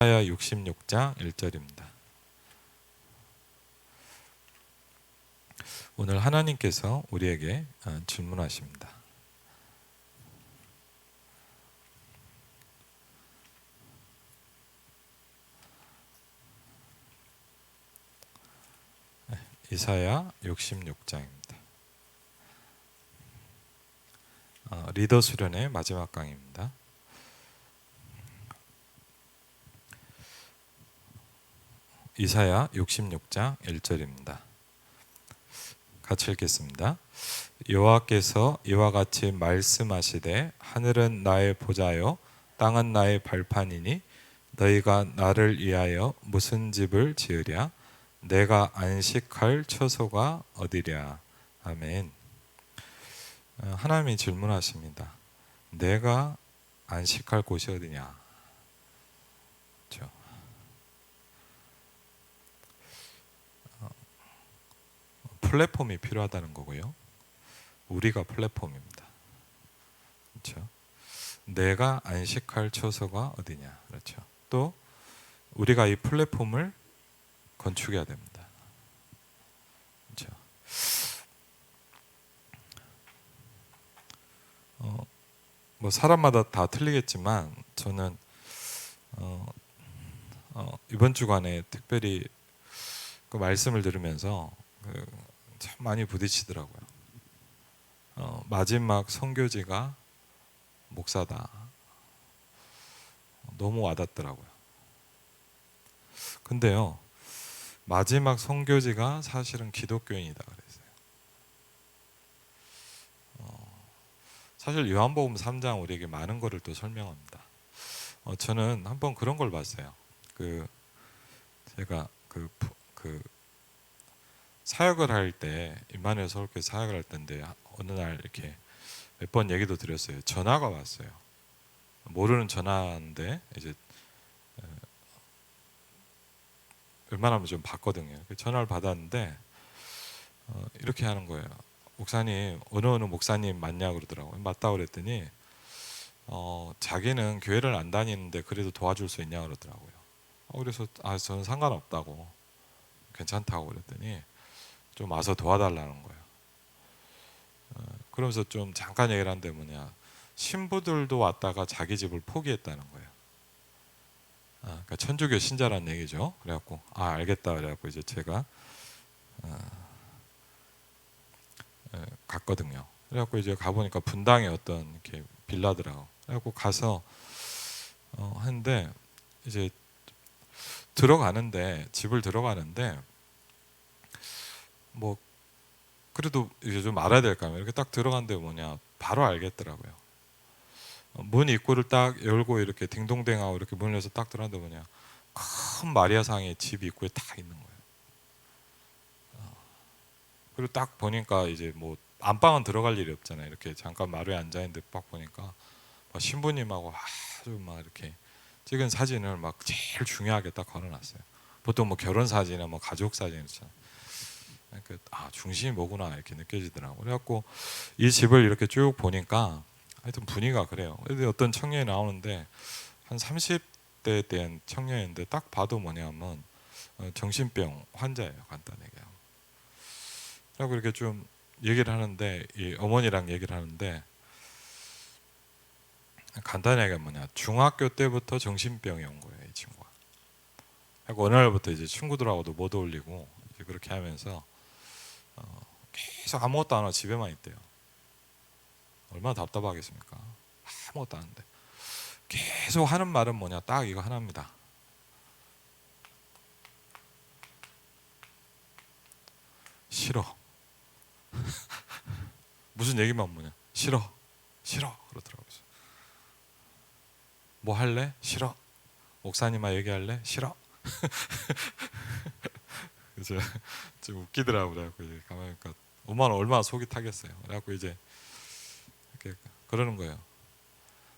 이사야 66장 1절입니다. 오늘 하나님께서 우리에게 질문하십니다. 이사야 66장입니다. 리더 수련의 마지막 강의입니다. 이사야 66장 1절입니다. 같이 읽겠습니다. 여호와께서 이와 같이 말씀하시되 하늘은 나의 보좌요 땅은 나의 발판이니 너희가 나를 위하여 무슨 집을 지으랴 내가 안식할 처소가 어디랴. 아멘. 하나님이 질문하십니다. 내가 안식할 곳이 어디냐. 그렇죠? 플랫폼이 필요하다는 거고요. 우리가 플랫폼입니다. 그렇죠? 내가 안식할 처소가 어디냐. 그렇죠? 또 우리가 이 플랫폼을 건축해야 됩니다. 그렇죠? 뭐 사람마다 다 틀리겠지만 저는 이번 주간에 특별히 그 말씀을 들으면서 참 많이 부딪히더라고요. 마지막 선교지가 목사다. 너무 와닿더라고요. 근데요, 마지막 선교지가 사실은 기독교인이다 그랬어요. 사실 요한복음 3장 우리에게 많은 것을 또 설명합니다. 저는 한번 그런 걸 봤어요. 제가 사역을 할 때 임마누엘 서울교회 사역을 할 때인데 어느 날 이렇게 몇 번 얘기도 드렸어요. 전화가 왔어요. 모르는 전화인데 이제 웬만하면 좀 받거든요. 전화를 받았는데 이렇게 하는 거예요. 목사님, 어느 목사님 맞냐 그러더라고요. 맞다고 그랬더니 자기는 교회를 안 다니는데 그래도 도와줄 수 있냐 그러더라고요. 그래서 저는 상관없다고, 괜찮다고 그랬더니 좀 와서 도와달라는 거예요. 그러면서 좀 잠깐 얘기를 하는데 신부들도 왔다가 자기 집을 포기했다는 거예요. 그러니까 천주교 신자라는 얘기죠. 그래갖고 알겠다 그래갖고 이제 제가 갔거든요. 그래갖고 이제 가보니까 분당에 어떤 이렇게 빌라더라고. 그래갖고 가서 했는데 이제 집을 들어가는데 뭐 그래도 이제 좀 알아야 될까 요 이렇게 딱 들어간데 바로 알겠더라고요. 문 입구를 딱 열고 이렇게 딩동댕하고 이렇게 문을 열어서 딱 들어갔는데 큰 마리아상이 집 입구에 딱 있는 거예요. 그리고 딱 보니까 이제 뭐 안방은 들어갈 일이 없잖아요. 이렇게 잠깐 마루에 앉아 있는데 딱 보니까 신부님하고 아주 막 이렇게 찍은 사진을 막 제일 중요하게 딱 걸어놨어요. 보통 뭐 결혼 사진이나 뭐 가족 사진 있잖아요. 중심이 뭐구나 이렇게 느껴지더라고요. 그래갖고 이 집을 이렇게 쭉 보니까 하여튼 분위기가 그래요. 그래서 어떤 청년이 나오는데 한 30대에 대한 청년인데 딱 봐도 뭐냐면 정신병 환자예요. 간단하게. 그리고 이렇게 좀 얘기를 하는데 이 어머니랑 얘기를 하는데 간단하게 중학교 때부터 정신병이 온 거예요. 이 친구가. 그리고 어느 날부터 이제 친구들하고도 못 어울리고 이제 그렇게 하면서 계속 아무것도 안 하고 집에만 있대요. 얼마나 답답하겠습니까? 아무것도 안 하는데 계속 하는 말은 딱 이거 하나입니다. 싫어. 무슨 얘기만 싫어 그러더라고요. 뭐 할래? 싫어. 목사님과 얘기할래? 싫어. 그래서 좀 웃기더라고요. 그래갖고 이제 가만히 보니까 얼마나 속이 타겠어요. 그래갖고 이제 이렇게 그러는 거예요.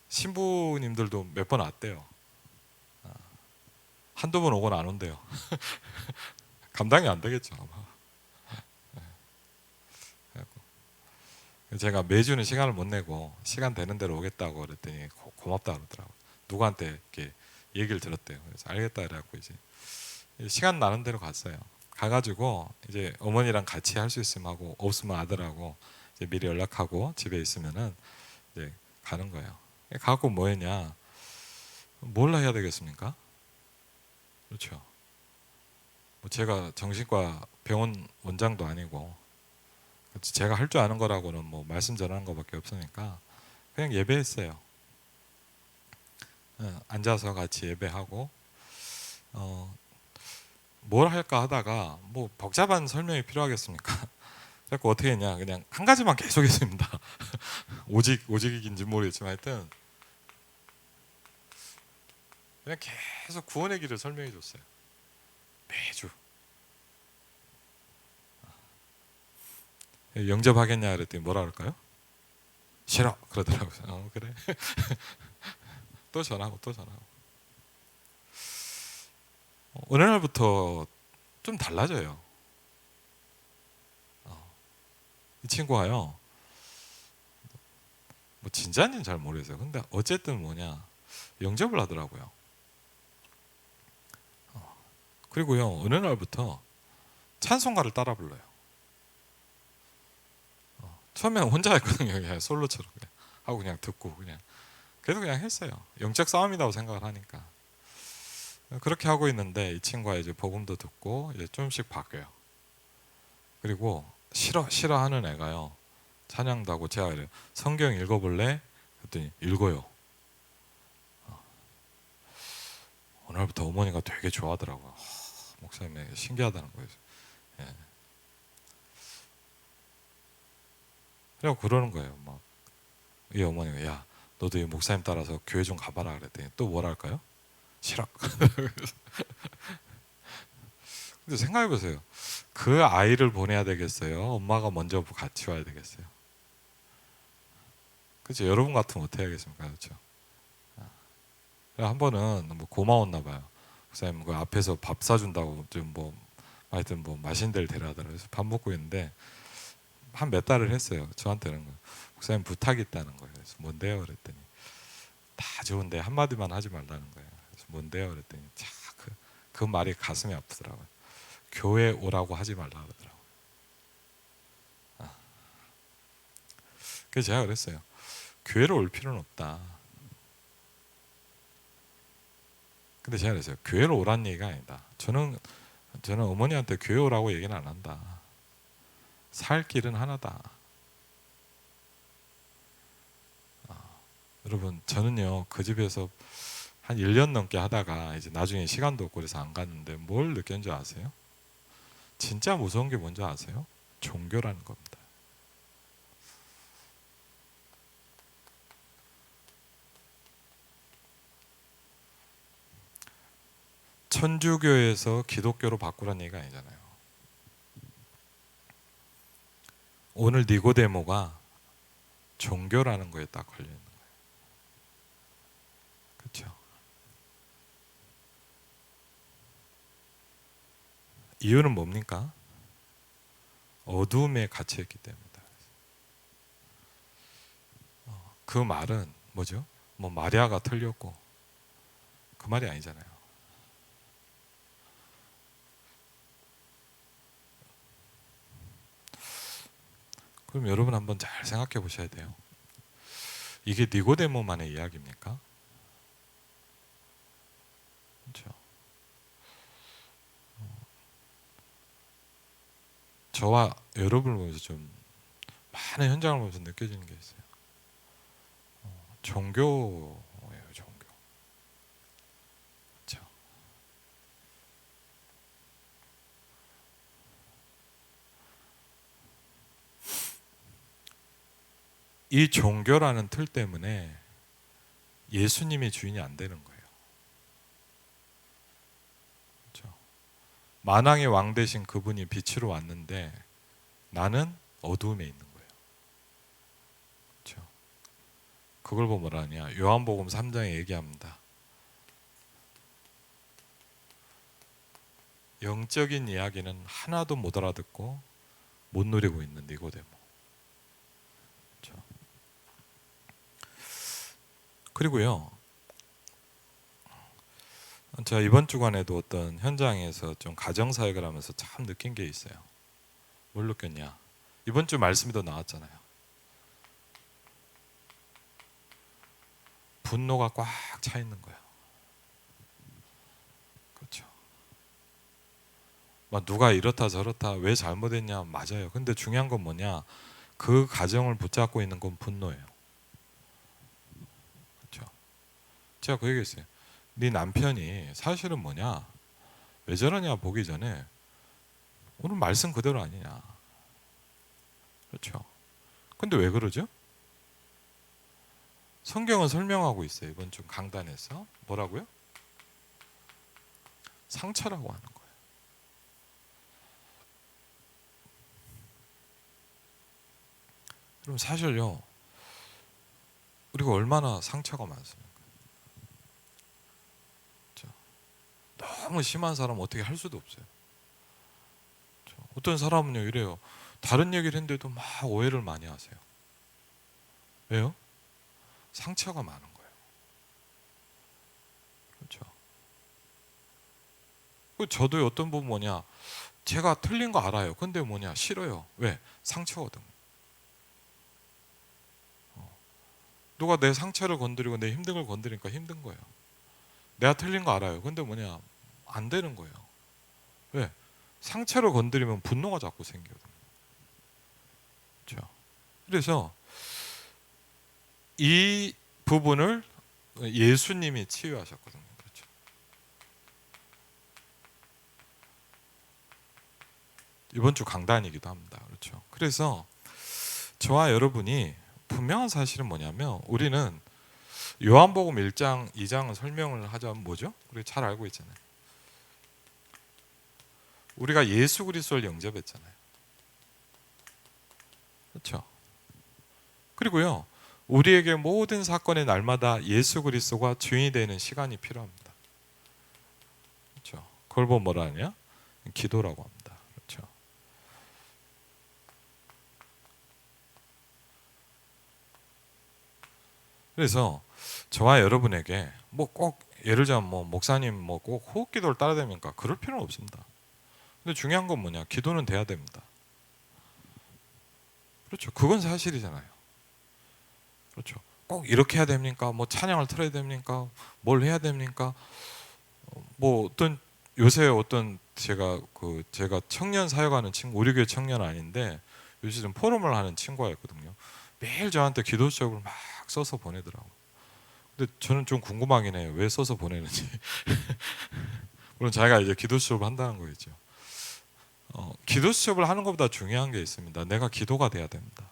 신부님들도 몇 번 왔대요. 한두 번 오곤 안 온대요. 감당이 안 되겠죠 아마. 제가 매주는 시간을 못 내고 시간 되는 대로 오겠다고 그랬더니 고맙다 그러더라고요. 누구한테 이렇게 얘기를 들었대요. 그래서 알겠다 그래갖고 이제 시간 나는 대로 갔어요. 가가지고 이제 어머니랑 같이 할 수 있으면 하고 없으면 아들하고 이제 미리 연락하고 집에 있으면은 이제 가는 거예요. 가고 뭐 했냐? 뭘 해야 되겠습니까? 그렇죠. 뭐 제가 정신과 병원 원장도 아니고 제가 할 줄 아는 거라고는 뭐 말씀 전하는 거밖에 없으니까 그냥 예배했어요. 앉아서 같이 예배하고 뭘 할까 하다가 뭐 복잡한 설명이 필요하겠습니까? 그래서 어떻게 했냐? 그냥 한 가지만 계속 했습니다. 오직인지 모르겠지만 하여튼 그냥 계속 구원의 길을 설명해 줬어요. 매주. 영접하겠냐 그랬더니 뭐라 그럴까요? 싫어 그러더라고요. 그래. 또 전하고 또 전하고. 어느 날부터 좀 달라져요. 이 친구가요. 뭐 진짜인지는 잘 모르겠어요. 근데 어쨌든 뭐냐 영접을 하더라고요. 그리고요 어느 날부터 찬송가를 따라 불러요. 처음에는 혼자 했거든요. 그냥 솔로처럼 그냥 하고 그냥 듣고 그냥 그래도 그냥 했어요. 영적 싸움이라고 생각을 하니까 그렇게 하고 있는데 이 친구가 이제 복음도 듣고 이제 좀씩 바뀌어요. 그리고 싫어하는 애가요 찬양도 하고 제가 그래요. 성경 읽어볼래? 그랬더니 읽어요. 오늘부터 어머니가 되게 좋아하더라고요. 목사님 신기하다는 거예요. 예. 그래고 그러는 거예요. 막 이 어머니가 야 너도 이 목사님 따라서 교회 좀 가봐라 그랬더니 또 뭐랄까요? 싫어. 근데 생각해 보세요. 그 아이를 보내야 되겠어요? 엄마가 먼저 같이 와야 되겠어요? 그렇죠. 여러분 같으면 어떻게 하겠습니까? 그렇죠. 한 번은 뭐 고마웠나 봐요. 목사님 그 앞에서 밥 사준다고 좀 뭐 하여튼 뭐 맛있는 데를 데려가더라고요. 그래서 밥 먹고 있는데 한 몇 달을 했어요. 저한테는 목사님 부탁이 있다는 거예요. 그래서 뭔데요? 그랬더니 다 좋은데 한마디만 하지 말라는 거예요. 그래서 뭔데요? 그랬더니 그 말이 가슴이 아프더라고요. 교회 오라고 하지 말라 그러더라고요. 그래서 제가 그랬어요. 교회로 올 필요는 없다. 근데 제가 그랬어요. 교회로 오라는 얘기가 아니다. 저는 어머니한테 교회 오라고 얘기는 안 한다. 살 길은 하나다. 여러분 저는요 그 집에서 한 1년 넘게 하다가 이제 나중에 시간도 없고 그래서 안 갔는데 뭘 느꼈는지 아세요? 진짜 무서운 게 뭔지 아세요? 종교라는 겁니다. 천주교에서 기독교로 바꾸라는 얘기가 아니잖아요. 오늘 니고데모가 종교라는 거에 딱 걸려 있는 거예요. 그렇죠? 이유는 뭡니까? 어둠에 갇혀있기 때문이다. 그 말은 뭐죠? 뭐 마리아가 틀렸고 그 말이 아니잖아요. 그럼 여러분 한번 잘 생각해 보셔야 돼요. 이게 니고데모만의 이야기입니까? 그렇죠. 저와 여러분을 보면서 좀 많은 현장을 보면서 느껴지는 게 있어요. 종교예요, 종교. 그렇죠. 이 종교라는 틀 때문에 예수님이 주인이 안 되는 거예요. 그렇죠. 만왕의 왕 되신 그분이 빛으로 왔는데 나는 어두움에 있는 거예요. 그렇죠. 그걸 보면 뭐라 하냐? 요한복음 3장에 얘기합니다. 영적인 이야기는 하나도 못 알아듣고 못 누리고 있는 니고데모. 그렇죠. 그리고요. 제가 이번 주간에도 어떤 현장에서 좀 가정사역을 하면서 참 느낀 게 있어요. 뭘 느꼈냐? 이번 주 말씀에도 나왔잖아요. 분노가 꽉 차 있는 거예요. 그렇죠. 막 누가 이렇다 저렇다 왜 잘못했냐 맞아요. 근데 중요한 건 뭐냐? 그 가정을 붙잡고 있는 건 분노예요. 그렇죠. 제가 그 얘기했어요. 네 남편이 사실은 뭐냐? 왜 저러냐 보기 전에 오늘 말씀 그대로 아니냐. 그렇죠. 근데 왜 그러죠? 성경은 설명하고 있어요. 이번 주 강단에서 뭐라고요? 상처라고 하는 거예요. 그럼 사실요, 우리가 얼마나 상처가 많습니까? 그렇죠? 너무 심한 사람 어떻게 할 수도 없어요. 그렇죠? 어떤 사람은요 이래요. 다른 얘기를 했는데도 막 오해를 많이 하세요. 왜요? 상처가 많은 거예요. 그렇죠? 저도 어떤 분 뭐냐, 제가 틀린 거 알아요. 근데 뭐냐 싫어요. 왜? 상처거든. 누가 내 상처를 건드리고 내 힘든 걸 건드리니까 힘든 거예요. 내가 틀린 거 알아요. 근데 뭐냐 안 되는 거예요. 왜? 상처를 건드리면 분노가 자꾸 생겨요. 그렇죠? 그래서 이 부분을 예수님이 치유하셨거든요. 그렇죠? 이번 주 강단이기도 합니다. 그렇죠? 그래서 저와 여러분이 분명한 사실은 뭐냐면 우리는 요한복음 1장, 2장을 설명을 하자면 뭐죠? 우리 잘 알고 있잖아요. 우리가 예수 그리스도를 영접했잖아요. 그렇죠? 그리고요. 우리에게 모든 사건의 날마다 예수 그리스도가 주인이 되는 시간이 필요합니다. 그렇죠? 그걸 보면 뭐라 하냐? 기도라고 합니다. 그렇죠? 그래서 저와 여러분에게 뭐 꼭 예를 들자면 뭐 목사님 뭐 꼭 호흡 기도를 따라야 됩니까? 그럴 필요는 없습니다. 근데 중요한 건 뭐냐? 기도는 돼야 됩니다. 그렇죠? 그건 사실이잖아요. 그렇죠? 꼭 이렇게 해야 됩니까? 뭐 찬양을 틀어야 됩니까? 뭘 해야 됩니까? 뭐 어떤 요새 어떤 제가 청년 사역하는 친구, 우리 교회 청년 아닌데 요즘 포럼을 하는 친구가 있거든요. 매일 저한테 기도 수업을 막 써서 보내더라고. 근데 저는 좀 궁금하긴 해요. 왜 써서 보내는지. 물론 자기가 이제 기도 수업을 한다는 거겠죠. 기도 수업을 하는 것보다 중요한 게 있습니다. 내가 기도가 돼야 됩니다.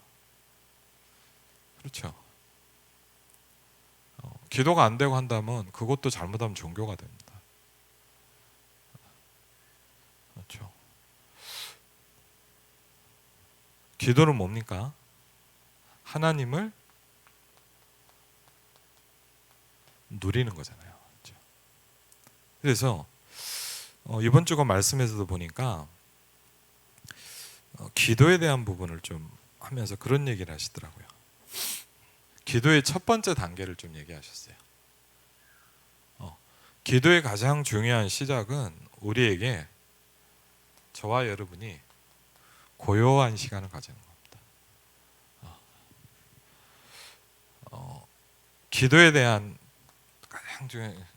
그렇죠. 기도가 안 되고 한다면 그것도 잘못하면 종교가 됩니다. 그렇죠. 기도는 뭡니까? 하나님을 누리는 거잖아요. 그렇죠? 그래서 이번 주가 말씀에서도 보니까 기도에 대한 부분을 좀 하면서 그런 얘기를 하시더라고요. 기도의 첫 번째 단계를 좀 얘기하셨어요. 기도의 가장 중요한 시작은 우리에게 저와 여러분이 고요한 시간을 가지는 겁니다. 기도에 대한 가장 중요한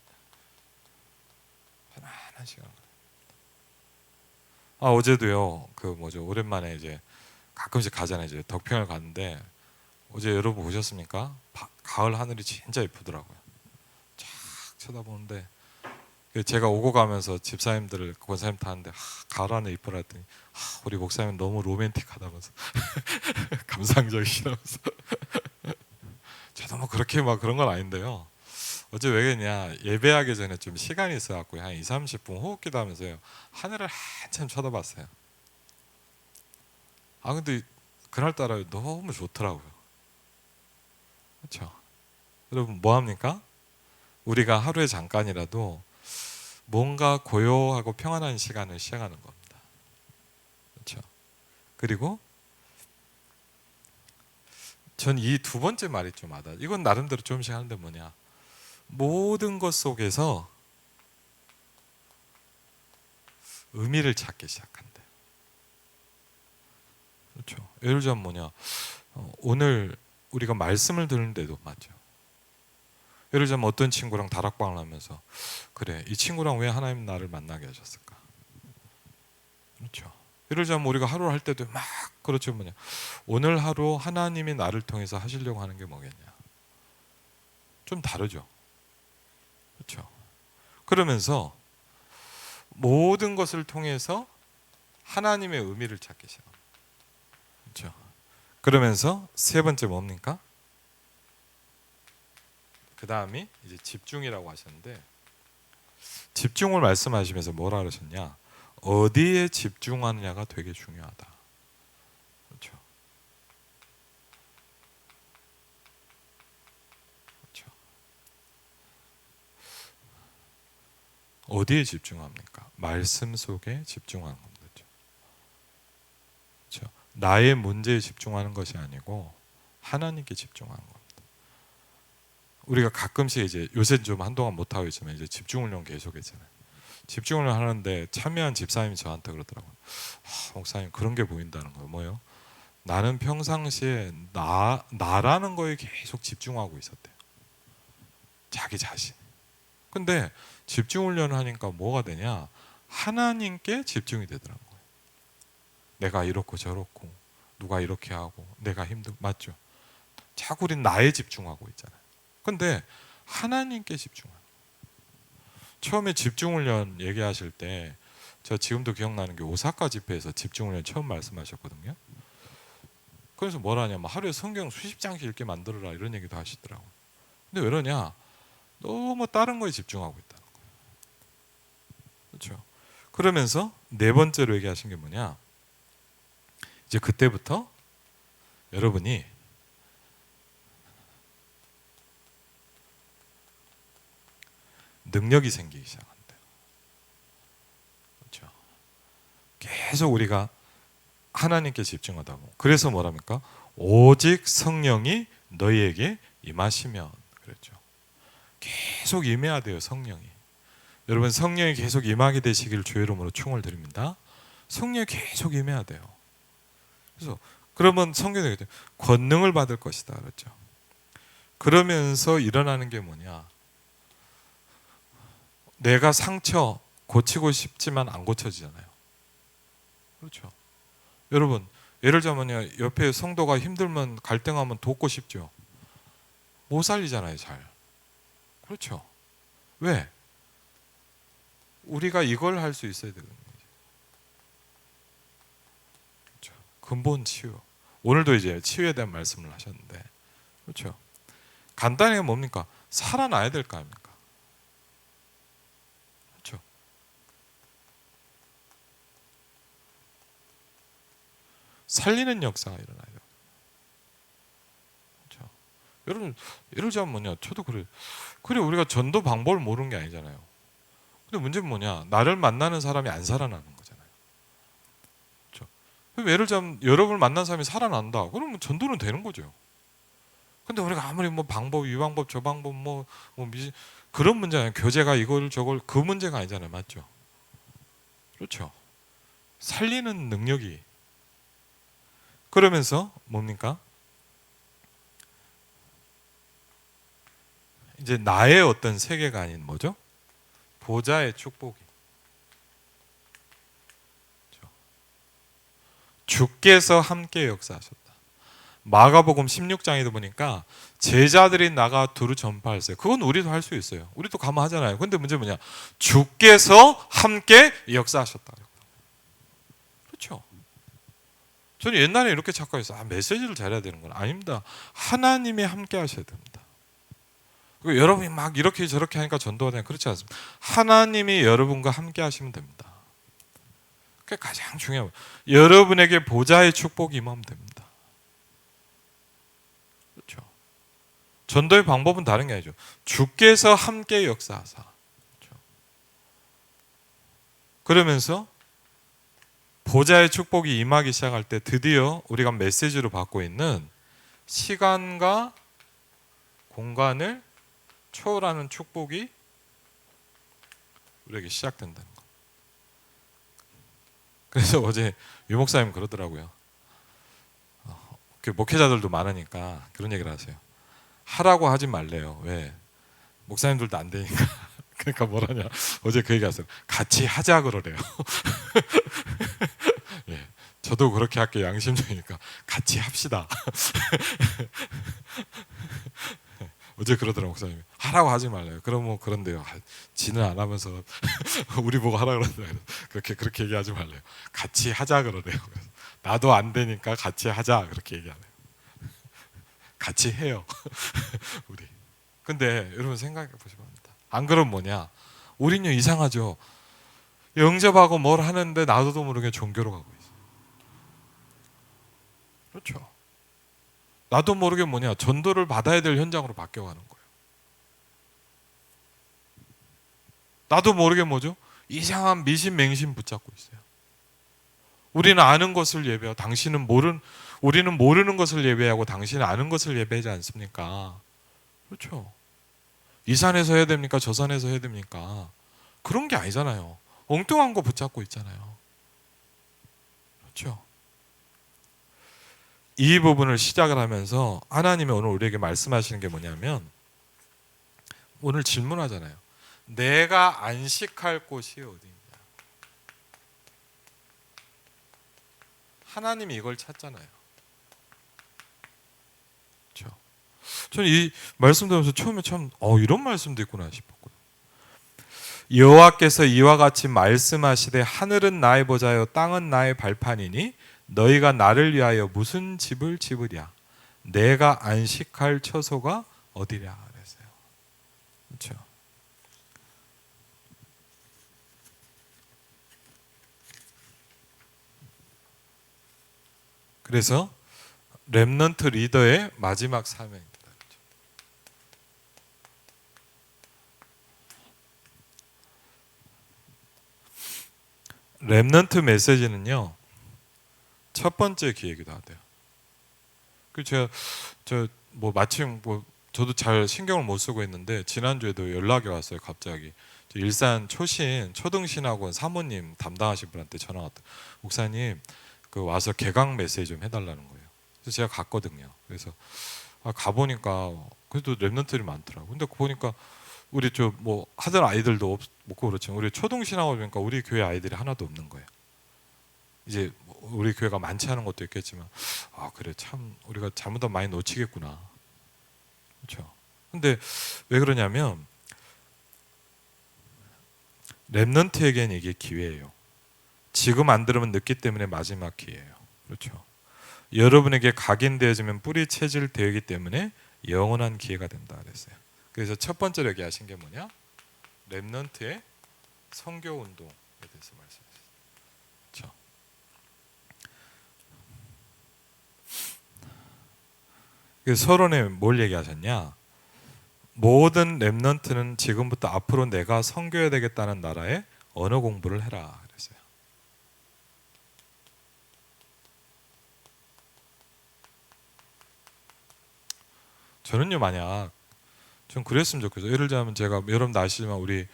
편안한 시간. 어제도요. 그 뭐죠? 오랜만에 이제 가끔씩 가잖아요. 이제 덕평을 갔는데 어제 여러분 보셨습니까? 가을 하늘이 진짜 예쁘더라고요. 쫙 쳐다보는데 제가 오고 가면서 집사님들을 권사님 타는데 가을 하늘 이쁘라 했더니 우리 목사님 너무 로맨틱하다면서 감상적이시라면서 저도 뭐 그렇게 막 그런 건 아닌데요. 어제 왜 그랬냐 예배하기 전에 좀 시간이 있어갖고 한 2-30분 호흡기도 하면서요 하늘을 한참 쳐다봤어요. 근데 그날따라 너무 좋더라고요. 그렇죠? 여러분 뭐 합니까? 우리가 하루에 잠깐이라도 뭔가 고요하고 평안한 시간을 시작하는 겁니다. 그렇죠? 그리고 전 이 두 번째 말이 좀 와닿아요. 이건 나름대로 조금씩 하는데 뭐냐 모든 것 속에서 의미를 찾기 시작한대. 그렇죠. 예를 들자면 뭐냐, 오늘 우리가 말씀을 듣는데도 맞죠. 예를 들자면 어떤 친구랑 다락방을 하면서 그래, 이 친구랑 왜 하나님 나를 만나게 하셨을까? 그렇죠. 예를 들자면 우리가 하루를 할 때도 막 그렇죠. 뭐냐, 오늘 하루 하나님이 나를 통해서 하시려고 하는 게 뭐겠냐, 좀 다르죠. 그렇죠. 그러면서 모든 것을 통해서 하나님의 의미를 찾기 시작합니다. 그렇죠. 그러면서 세 번째 뭡니까? 그 다음이 이제 집중이라고 하셨는데, 집중을 말씀하시면서 뭐라 그러셨냐? 어디에 집중하느냐가 되게 중요하다. 그렇죠. 그렇죠. 어디에 집중합니까? 말씀 속에 집중하는 겁니다. 그렇죠. 나의 문제에 집중하는 것이 아니고 하나님께 집중하는 겁니다. 우리가 가끔씩 이제 요새 좀 한동안 못 하고 있지만 이제 집중훈련 계속했잖아요. 집중훈련 하는데 참여한 집사님이 저한테 그러더라고요. 목사님, 그런 게 보인다는 거예요. 뭐요? 나는 평상시에 나라는 거에 계속 집중하고 있었대요. 자기 자신. 근데 집중훈련을 하니까 뭐가 되냐? 하나님께 집중이 되더라고요. 내가 이렇고 저렇고 누가 이렇게 하고 내가 맞죠? 자꾸 우린 나에 집중하고 있잖아요. 근데 하나님께 집중하는. 처음에 집중훈련 얘기하실 때 저 지금도 기억나는 게 오사카 집회에서 집중훈련 처음 말씀하셨거든요. 그래서 뭐라냐면 하루에 성경 수십 장씩 읽게 만들어라 이런 얘기도 하시더라고요. 근데 왜 그러냐? 너무 다른 거에 집중하고 있다는 거예요. 그렇죠? 그러면서 네 번째로 얘기하신 게 뭐냐? 이제 그때부터 여러분이 능력이 생기기 시작한대요. 그렇죠? 계속 우리가 하나님께 집중하다 보면, 그래서 뭐랍니까? 오직 성령이 너희에게 임하시면, 그랬죠. 계속 임해야 돼요, 성령이. 여러분, 성령이 계속 임하게 되시길 주의 이름으로 축원을 드립니다. 성령이 계속 임해야 돼요. 그래서 그러면 성경에 권능을 받을 것이다 그랬죠. 그러면서 일어나는 게 뭐냐? 내가 상처 고치고 싶지만 안 고쳐지잖아요. 그렇죠. 여러분, 예를 들자면요, 옆에 성도가 힘들면 갈등하면 돕고 싶죠. 못 살리잖아요, 잘. 그렇죠. 왜? 우리가 이걸 할 수 있어야 되거든요. 그렇죠. 근본 치유. 오늘도 이제 치유에 대한 말씀을 하셨는데, 그렇죠. 간단하게 뭡니까? 살아나야 될 거 아닙니까? 그렇죠. 살리는 역사가 일어나야 돼요. 그렇죠. 여러분, 예를 들자면 뭐냐? 저도 그래. 그래, 우리가 전도 방법을 모르는 게 아니잖아요. 근데 문제는 뭐냐? 나를 만나는 사람이 안 살아나는 거잖아요. 그렇죠. 예를 들자면 여러분을 만난 사람이 살아난다. 그러면 전도는 되는 거죠. 근데 우리가 아무리 뭐 방법, 이 방법, 저 방법, 그런 문제 아니에요. 교재가 이걸 저걸 그 문제가 아니잖아요. 맞죠? 그렇죠. 살리는 능력이. 그러면서 뭡니까? 이제 나의 어떤 세계가 아닌 뭐죠? 보좌의 축복이. 그렇죠. 주께서 함께 역사하셨다. 마가복음 16장에도 보니까 제자들이 나가 두루 전파했어요. 그건 우리도 할 수 있어요. 우리도 가면 하잖아요. 근데 문제 뭐냐? 주께서 함께 역사하셨다. 그렇죠. 저는 옛날에 이렇게 착각했어요. 메시지를 잘해야 되는 건 아닙니다. 하나님이 함께 하셔야 됩니다. 여러분이 막 이렇게 저렇게 하니까 전도가 되는, 그렇지 않습니다. 하나님이 여러분과 함께 하시면 됩니다. 그게 가장 중요해요. 여러분에게 보좌의 축복이 임하면 됩니다. 그렇죠. 전도의 방법은 다른 게 아니죠. 주께서 함께 역사하사. 그렇죠. 그러면서 보좌의 축복이 임하기 시작할 때 드디어 우리가 메시지로 받고 있는 시간과 공간을 초월하는 축복이 우리에게 시작된다는 것. 그래서 어제 유 목사님 그러더라고요. 그 목회자들도 많으니까 그런 얘기를 하세요. 하라고 하지 말래요. 왜? 목사님들도 안 되니까. 그러니까 뭐라냐? 어제 그 얘기하세요. 같이 하자 그러래요. 예, 저도 그렇게 할게요. 양심적이니까 같이 합시다. 어제 그러더라고 목사님이. 하라고 하지 말래요. 그럼 뭐 그런데요. 지는 안 하면서 우리 보고 하라 그러는데 그렇게 얘기하지 말래요. 같이 하자 그러래요. 나도 안 되니까 같이 하자 그렇게 얘기하네요. 같이 해요. 우리. 근데 여러분 생각해 보시면 합니다. 안 그러면 뭐냐? 우리는요 이상하죠. 영접하고 뭘 하는데 나도 모르게 종교로 가고 있어요. 그렇죠. 나도 모르게 뭐냐 전도를 받아야 될 현장으로 바뀌어가는 거예요. 나도 모르게 뭐죠? 이상한 미신 맹신 붙잡고 있어요. 우리는 아는 것을 예배하고 우리는 모르는 것을 예배하고 당신은 아는 것을 예배하지 않습니까? 그렇죠. 이 산에서 해야 됩니까? 저 산에서 해야 됩니까? 그런 게 아니잖아요. 엉뚱한 거 붙잡고 있잖아요. 그렇죠. 이 부분을 시작을 하면서 하나님이 오늘 우리에게 말씀하시는 게 뭐냐면 오늘 질문하잖아요. 내가 안식할 곳이 어디냐? 하나님이 이걸 찾잖아요. 그렇죠. 저는 이 말씀 들으면서 처음에 참 이런 말씀도 있구나 싶었고요. 여호와께서 이와 같이 말씀하시되 하늘은 나의 보좌요 땅은 나의 발판이니 너희가 나를 위하여 무슨 집을 지으랴? 내가 안식할 처소가 어디랴? 그랬어요. 그렇죠. 그래서 렘넌트 리더의 마지막 사명입니다. 렘넌트 메시지는요 첫 번째 기회이기도 하대요. 그 제가 마침 저도 잘 신경을 못 쓰고 있는데 지난주에도 연락이 왔어요. 갑자기 일산 초등신학원 사모님 담당하신 분한테 전화 왔다. 목사님 그 와서 개강 메시지 좀 해달라는 거예요. 그래서 제가 갔거든요. 그래서 가보니까 그래도 렘넌트들이 많더라고. 근데 보니까 우리 하던 아이들도 없고 그렇지만 우리 초등신학원 보니까 우리 교회 아이들이 하나도 없는 거예요. 이제 우리 교회가 많지 않은 것도 있겠지만 그래 참 우리가 잘못하면 많이 놓치겠구나. 그렇죠. 근데 왜 그러냐면 렘넌트에게는 이게 기회예요. 지금 안 들으면 늦기 때문에 마지막 기회예요. 그렇죠. 여러분에게 각인되어지면 뿌리 체질되기 때문에 영원한 기회가 된다 그랬어요. 그래서 첫 번째로 얘기하신 게 뭐냐? 렘넌트의 선교 운동에 대해서 말씀하셨어요. 그렇죠. 그래서 서론에 뭘 얘기하셨냐? 모든 렘넌트는 지금부터 앞으로 내가 선교해야 되겠다는 나라에 언어 공부를 해라 그랬어요. 저는요 만약 전 그랬으면 좋겠어요. 예를 들자면 제가 여러분 아시지만 우리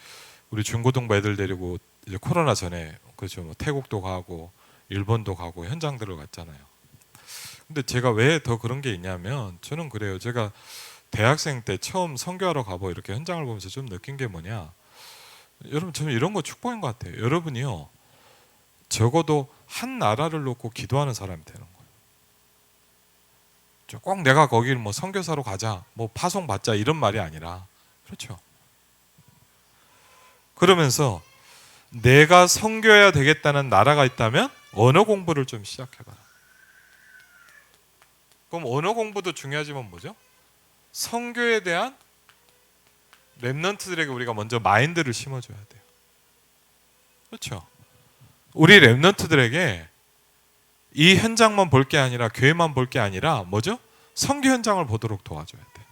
중고등부 애들 데리고 이제 코로나 전에 그렇죠 뭐 태국도 가고 일본도 가고 현장들을 갔잖아요. 근데 제가 왜 더 그런 게 있냐면 저는 그래요. 제가 대학생 때 처음 선교하러 가고 이렇게 현장을 보면서 좀 느낀 게 뭐냐? 여러분 저는 이런 거 축복인 것 같아요. 여러분이요 적어도 한 나라를 놓고 기도하는 사람이 되는 거예요. 꼭 내가 거기를 뭐 선교사로 가자, 뭐 파송 받자 이런 말이 아니라 그렇죠. 그러면서 내가 선교해야 되겠다는 나라가 있다면 언어 공부를 좀 시작해봐라. 그럼 언어 공부도 중요하지만 뭐죠? 선교에 대한 렘넌트들에게 우리가 먼저 마인드를 심어줘야 돼요. 그렇죠. 우리 렘넌트들에게 이 현장만 볼 게 아니라 교회만 볼 게 아니라 뭐죠? 선교 현장을 보도록 도와줘야 돼.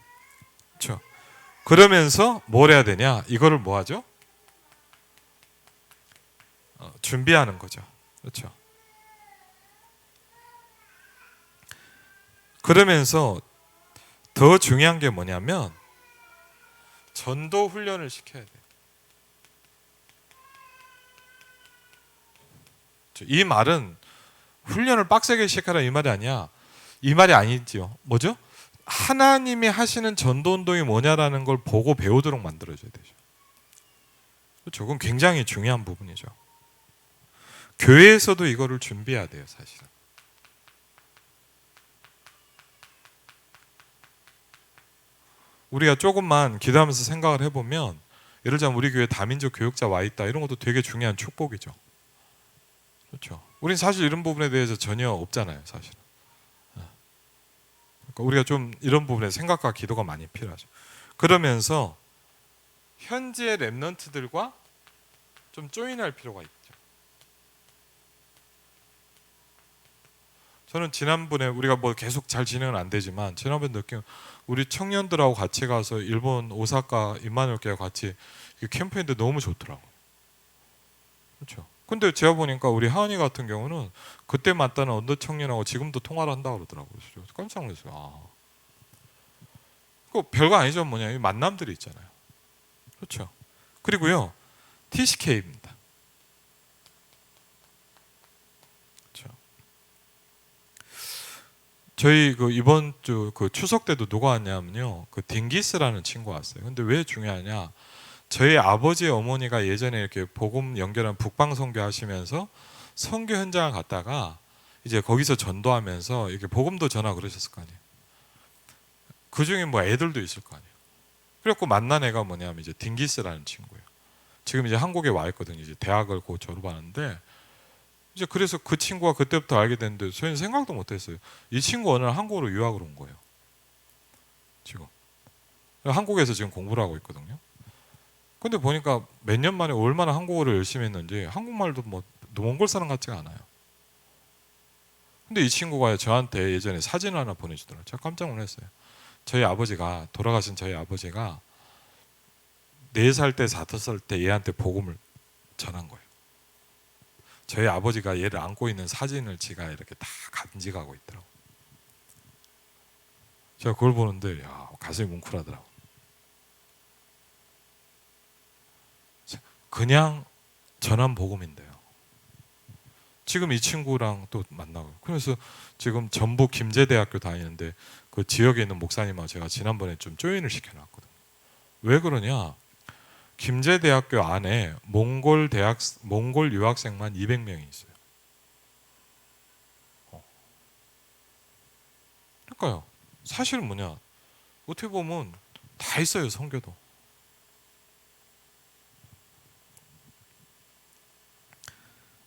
그렇죠. 그러면서 뭘 해야 되냐? 이거를 뭐 하죠? 준비하는 거죠. 그렇죠. 그러면서 더 중요한 게 뭐냐면 전도 훈련을 시켜야 돼요. 이 말은 훈련을 빡세게 시작하라 이 말이 아니야. 이 말이 아니지요. 뭐죠? 하나님이 하시는 전도 운동이 뭐냐라는 걸 보고 배우도록 만들어줘야 되죠. 그렇죠? 그건 굉장히 중요한 부분이죠. 교회에서도 이거를 준비해야 돼요, 사실은. 우리가 조금만 기도하면서 생각을 해보면, 예를 들자면 우리 교회 다민족 교육자 와 있다, 이런 것도 되게 중요한 축복이죠. 그렇죠? 우린 사실 이런 부분에 대해서 전혀 없잖아요, 사실은. 그러니까 우리가 좀 이런 부분에 생각과 기도가 많이 필요하죠. 그러면서 현지의 랩런트들과 좀 조인할 필요가 있죠. 저는 지난번에 우리가 뭐 계속 잘 진행은 안 되지만 지난번에 느낀 우리 청년들하고 같이 가서 일본 오사카 임마누엘교회 같이 캠프했는데 너무 좋더라고요. 그렇죠. 근데 제가 보니까 우리 하은이 같은 경우는 그때 만나는 언더 청년하고 지금도 통화를 한다고 그러더라고요. 깜짝 놀랐어요. 아. 그 별거 아니죠. 뭐냐. 이 만남들이 있잖아요. 그렇죠. 그리고요. TCK입니다. 그렇죠. 저희 그 이번 주 그 추석 때도 누가 왔냐면요. 그 딩기스라는 친구가 왔어요. 근데 왜 중요하냐? 저희 아버지 어머니가 예전에 이렇게 복음 연결한 북방 선교 하시면서 선교 현장을 갔다가 이제 거기서 전도하면서 이렇게 복음도 전하고 그러셨을 거 아니에요. 그 중에 뭐 애들도 있을 거 아니에요. 그래갖고 만난 애가 뭐냐면 이제 딩기스라는 친구예요. 지금 이제 한국에 와 있거든요. 이제 대학을 곧 졸업하는데 이제 그래서 그 친구가 그때부터 알게 됐는데 저희는 생각도 못했어요. 이 친구 어느 날 한국으로 유학을 온 거예요. 지금 한국에서 지금 공부를 하고 있거든요. 근데 보니까 몇 년 만에 얼마나 한국어를 열심히 했는지 한국말도 뭐 몽골 사람 같지가 않아요. 근데 이 친구가 저한테 예전에 사진을 하나 보내주더라고요. 제가 깜짝 놀랐어요. 저희 아버지가 돌아가신 저희 아버지가 4살 때 5살 때 얘한테 복음을 전한 거예요. 저희 아버지가 얘를 안고 있는 사진을 지가 이렇게 다 간직하고 있더라고요. 제가 그걸 보는데 야, 가슴이 뭉클하더라고요. 그냥 전한 복음인데요. 지금 이 친구랑 또 만나고 그래서 지금 전북 김제대학교 다니는데 그 지역에 있는 목사님하고 제가 지난번에 좀 조인을 시켜놨거든요. 왜 그러냐? 김제대학교 안에 몽골 유학생만 200명이 있어요. 그러니까요. 사실은 뭐냐? 어떻게 보면 다 있어요, 선교도.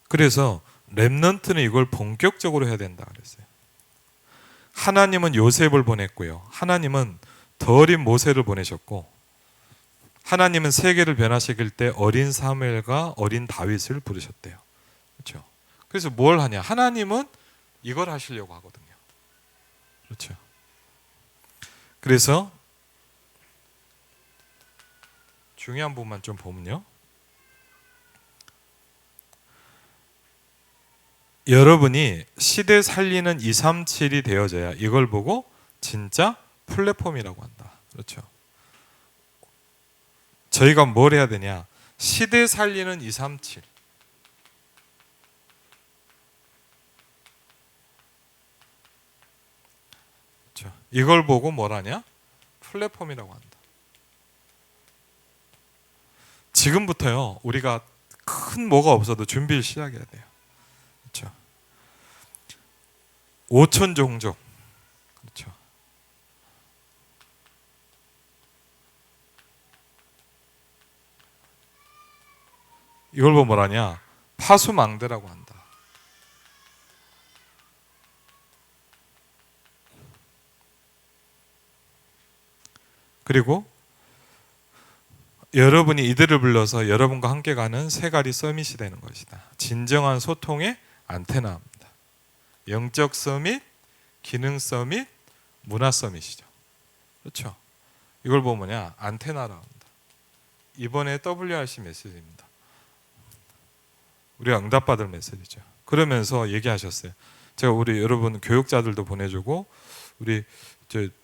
그래서 렘넌트는 이걸 본격적으로 해야 된다 그랬어요. 하나님은 요셉을 보냈고요. 하나님은 더 어린 모세를 보내셨고 하나님은 세계를 변화시킬 때 어린 사무엘과 어린 다윗을 부르셨대요. 그렇죠? 그래서 뭘 하냐? 하나님은 이걸 하시려고 하거든요. 그렇죠? 그래서 중요한 부분만 좀 보면요. 여러분이 시대 살리는 237이 되어져야 이걸 보고 진짜 플랫폼이라고 한다. 그렇죠? 저희가 뭘 해야 되냐? 시대 살리는 237. 그렇죠? 이걸 보고 뭘 하냐? 플랫폼이라고 한다. 지금부터요. 우리가 큰 뭐가 없어도 준비를 시작해야 돼요. 그렇죠? 5천 종족. 그렇죠? 이걸 보면 뭐라냐? 파수망대라고 한다. 그리고 여러분이 이들을 불러서 여러분과 함께 가는 세가리 서밋이 되는 것이다. 진정한 소통의 안테나입니다. 영적 서밋, 기능 서밋, 문화 서밋이죠. 그렇죠? 이걸 보면 뭐냐? 안테나라고 합니다. 이번에 WRC 메시지입니다. 우리가 응답받을 메시지죠. 그러면서 얘기하셨어요. 제가 우리 여러분 교육자들도 보내주고 우리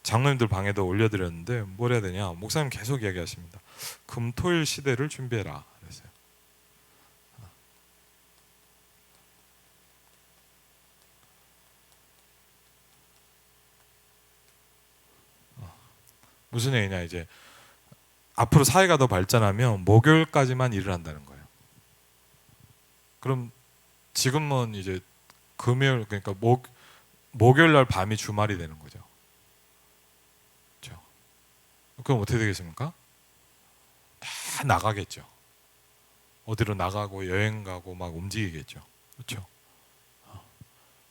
장로님들 방에도 올려드렸는데 뭘 해야 되냐? 목사님 계속 얘기하십니다. 금토일 시대를 준비해라. 그랬어요. 무슨 얘기냐, 이제 앞으로 사회가 더 발전하면 목요일까지만 일을 한다는 거예요. 그럼 지금은 이제 금요일, 그러니까 목요일 날 밤이 주말이 되는 거죠. 그렇죠? 그럼 어떻게 되겠습니까? 다 나가겠죠. 어디로 나가고 여행 가고 막 움직이겠죠. 그렇죠?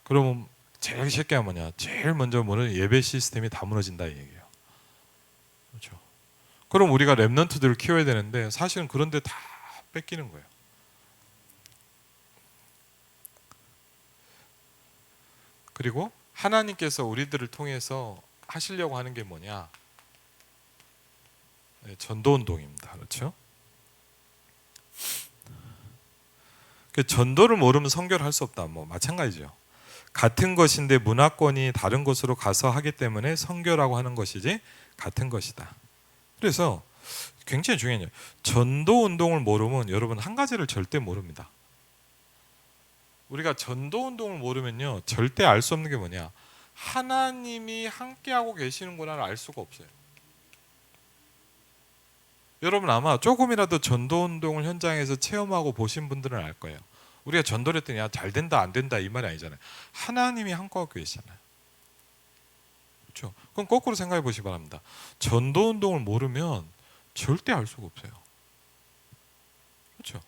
그러면 제일 쉽게 하면 뭐냐? 제일 먼저 뭐는 예배 시스템이 다 무너진다 이 얘기예요. 그렇죠? 그럼 우리가 렘넌트들을 키워야 되는데 사실은 그런데 다 뺏기는 거예요. 그리고 하나님께서 우리들을 통해서 하시려고 하는 게 뭐냐? 전도운동입니다. 그렇죠? 전도를 모르면 선교를 할 수 없다. 뭐 마찬가지죠. 같은 것인데 문화권이 다른 곳으로 가서 하기 때문에 선교라고 하는 것이지 같은 것이다. 그래서 굉장히 중요해요. 전도 운동을 모르면 여러분 한 가지를 절대 모릅니다. 우리가 전도 운동을 모르면요 절대 알 수 없는 게 뭐냐, 하나님이 함께하고 계시는구나를 알 수가 없어요. 여러분 아마 조금이라도 전도 운동을 현장에서 체험하고 보신 분들은 알 거예요. 우리가 전도를 했더니 야, 잘 된다 안 된다 이 말이 아니잖아요. 하나님이 함께하고 계시잖아요. 그렇죠? 그럼 거꾸로 생각해 보시기 바랍니다. 전도 운동을 모르면 절대 알 수가 없어요. 그렇죠?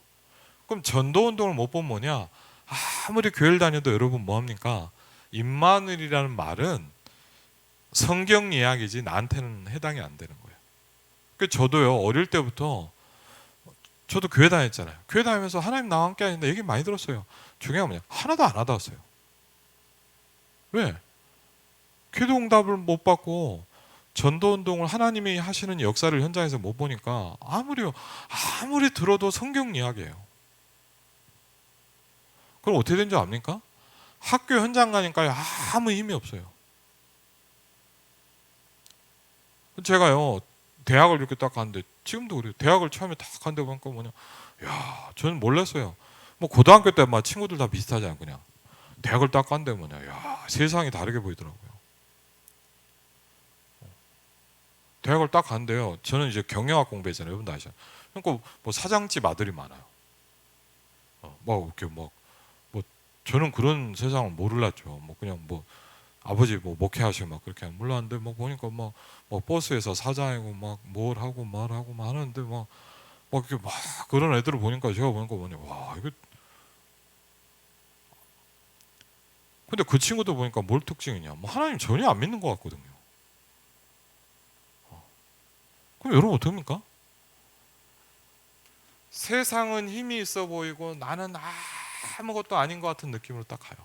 그럼 전도 운동을 못 보면 뭐냐? 아무리 교회를 다녀도 여러분 뭐합니까? 임마누엘이라는 말은 성경 이야기지 나한테는 해당이 안 되는 거예요. 그 저도요 어릴 때부터 저도 교회 다녔잖아요. 교회 다니면서 하나님 나와 함께 하는데 얘기 많이 들었어요. 중요한 건 뭐냐? 하나도 안 와닿았어요. 왜? 기도응답을 못 받고 전도운동을 하나님이 하시는 역사를 현장에서 못 보니까 아무리 들어도 성경 이야기예요. 그럼 어떻게 된 줄 압니까? 학교 현장 가니까 아무 힘이 없어요. 제가요 대학을 이렇게 딱 갔는데 지금도 그래요. 대학을 처음에 딱 갔는데 보니까 뭐냐, 야 저는 몰랐어요. 뭐 고등학교 때 막 친구들 다 비슷하잖아요. 그냥 대학을 딱 갔는데 뭐냐, 야 세상이 다르게 보이더라고요. 대학을 딱 갔는데요. 저는 이제 경영학 공부했잖아요. 여러분도 아시죠? 그러니까 뭐 사장집 아들이 많아요. 막 이렇게 뭐 저는 그런 세상을 몰랐죠. 뭐 그냥 뭐 아버지 뭐 목회하시고 막 그렇게 몰랐는데 뭐 보니까 뭐 버스에서 사장이고 막 뭘 하고 말하고 막 하는데 막 이렇게 막 그런 애들을 보니까 제가 보니까 뭐냐, 와 이거. 근데 그 친구도 보니까 뭘 특징이냐, 뭐 하나님 전혀 안 믿는 것 같거든요. 그럼 여러분 어떡합니까? 세상은 힘이 있어 보이고 나는 아무것도 아닌 것 같은 느낌으로 딱 가요.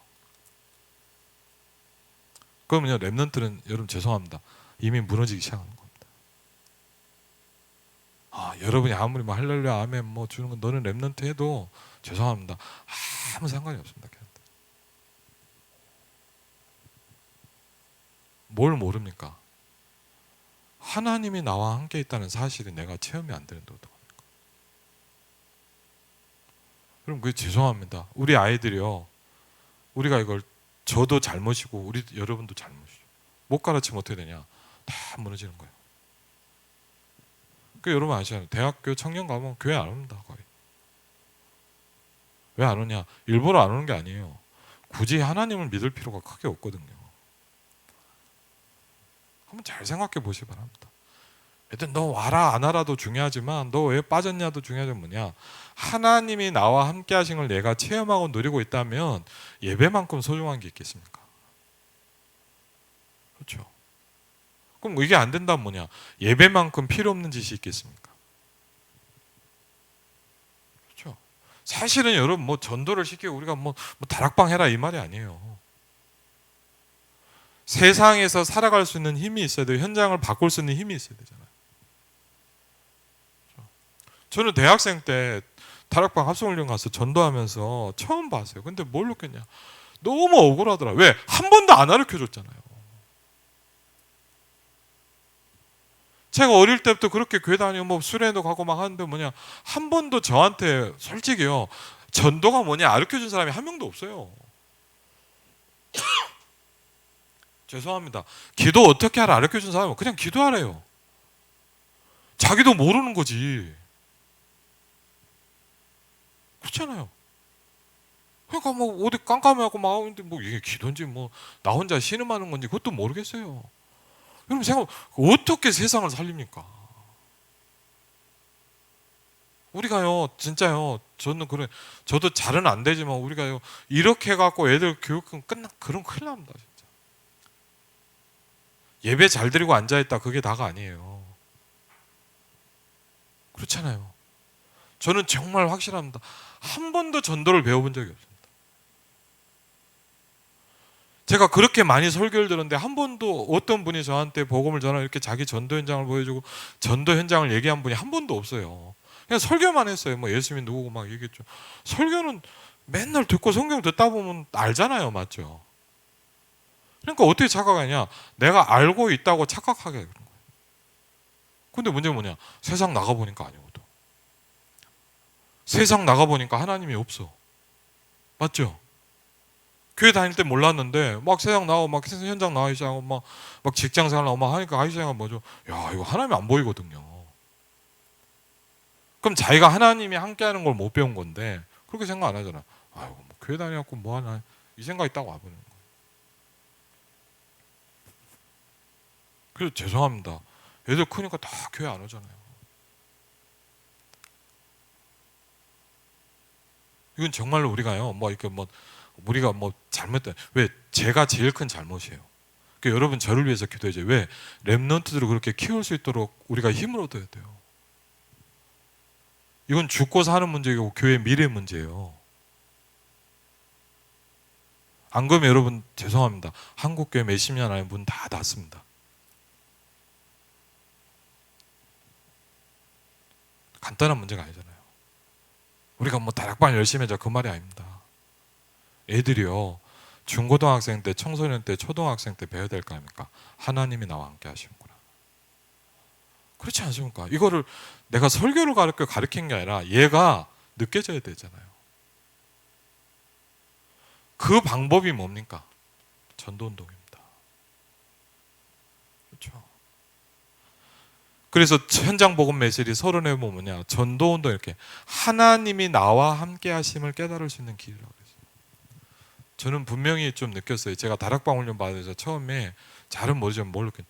그러면요 랩런트는 여러분 죄송합니다. 이미 무너지기 시작하는 겁니다. 여러분이 아무리 뭐 할렐루야 아멘 뭐 주는 건 너는 랩런트 해도 죄송합니다. 아무 상관이 없습니다. 걔한테. 뭘 모릅니까? 하나님이 나와 함께 있다는 사실이 내가 체험이 안 되는데 어떡합니까? 그럼 그게 죄송합니다. 우리 아이들이요, 우리가 이걸 저도 잘못이고 우리 여러분도 잘못이죠. 못 가르치면 어떻게 되냐? 다 무너지는 거예요. 그 여러분 아시잖아요. 대학교 청년 가면 교회 안 옵니다. 거의. 왜 안 오냐? 일부러 안 오는 게 아니에요. 굳이 하나님을 믿을 필요가 크게 없거든요. 한번 잘 생각해 보시기 바랍니다. 하여튼 너 와라 안 와라도 중요하지만 너 왜 빠졌냐도 중요하지 뭐냐, 하나님이 나와 함께 하신 걸 내가 체험하고 누리고 있다면 예배만큼 소중한 게 있겠습니까? 그렇죠? 그럼 이게 안 된다면 뭐냐, 예배만큼 필요 없는 짓이 있겠습니까? 그렇죠? 사실은 여러분 뭐 전도를 시키고 우리가 뭐 다락방 해라 이 말이 아니에요. 세상에서 살아갈 수 있는 힘이 있어야 돼요. 현장을 바꿀 수 있는 힘이 있어야 되잖아요. 저는 대학생 때 다락방 합성훈련 가서 전도하면서 처음 봤어요. 근데 뭘 느꼈냐, 너무 억울하더라. 왜? 한 번도 안 가르쳐줬잖아요. 제가 어릴 때부터 그렇게 교회 다니고 뭐 수련회도 가고 막 하는데 뭐냐, 한 번도 저한테 솔직히요 전도가 뭐냐 가르쳐준 사람이 한 명도 없어요. 죄송합니다. 기도 어떻게 하라 가르쳐준 사람은 그냥 기도하래요. 자기도 모르는 거지. 그렇잖아요. 그러니까 뭐 어디 깜깜하고 막 근데 뭐 이게 기도인지 뭐 나 혼자 신음하는 건지 그것도 모르겠어요. 여러분 생각 어떻게 세상을 살립니까? 우리가요 진짜요 저는 그래 저도 잘은 안 되지만 우리가요 이렇게 해갖고 애들 교육은 끝나 그럼 큰일 납니다 진짜. 예배 잘 드리고 앉아있다 그게 다가 아니에요. 그렇잖아요. 저는 정말 확실합니다. 한 번도 전도를 배워본 적이 없습니다. 제가 그렇게 많이 설교를 들었는데 한 번도 어떤 분이 저한테 복음을 전하고 이렇게 자기 전도 현장을 보여주고 전도 현장을 얘기한 분이 한 번도 없어요. 그냥 설교만 했어요. 뭐 예수님이 누구고 막 얘기했죠. 설교는 맨날 듣고 성경 듣다 보면 알잖아요. 맞죠? 그러니까 어떻게 착각하냐. 내가 알고 있다고 착각하게 그런 거예요. 근데 문제는 뭐냐. 세상 나가보니까 아니거든. 세상 나가보니까 하나님이 없어. 맞죠? 교회 다닐 때 몰랐는데 막 세상 나오고 막 현장 나가기 시작하고 막 직장 생활 나오고 막 하니까 하기 시작하면 뭐죠? 야 이거 하나님이 안 보이거든요. 그럼 자기가 하나님이 함께하는 걸 못 배운 건데 그렇게 생각 안 하잖아. 아이고 뭐 교회 다녀갖고 뭐 하나 이 생각이 딱 와버리는 거예요. 그래서 죄송합니다. 애들 크니까 다 교회 안 오잖아요. 이건 정말로 우리가요 뭐 이렇게 뭐 우리가 뭐 잘못된 왜 제가 제일 큰 잘못이에요. 그러니까 여러분 저를 위해서 기도해줘. 왜 렘넌트들을 그렇게 키울 수 있도록 우리가 힘을 얻어야 돼요. 이건 죽고 사는 문제이고 교회의 미래 문제예요. 안 그러면 여러분 죄송합니다. 한국 교회 몇십 년 안에 문 다 닫습니다. 간단한 문제가 아니잖아요. 우리가 뭐 다락방 열심히 하자 그 말이 아닙니다. 애들이요 중고등학생 때, 청소년 때, 초등학생 때 배워야 될 거 아닙니까? 하나님이 나와 함께 하시는구나. 그렇지 않습니까? 이거를 내가 설교를 가르친 게 아니라 얘가 느껴져야 되잖아요. 그 방법이 뭡니까? 전도운동입니다. 그렇죠. 그래서 현장 복음 메시지 서론에 보면요 전도운동 이렇게 하나님이 나와 함께 하심을 깨달을 수 있는 길이라고 그랬어요. 저는 분명히 좀 느꼈어요. 제가 다락방 훈련 받아서 처음에 잘은 모르지만 뭘 느꼈냐.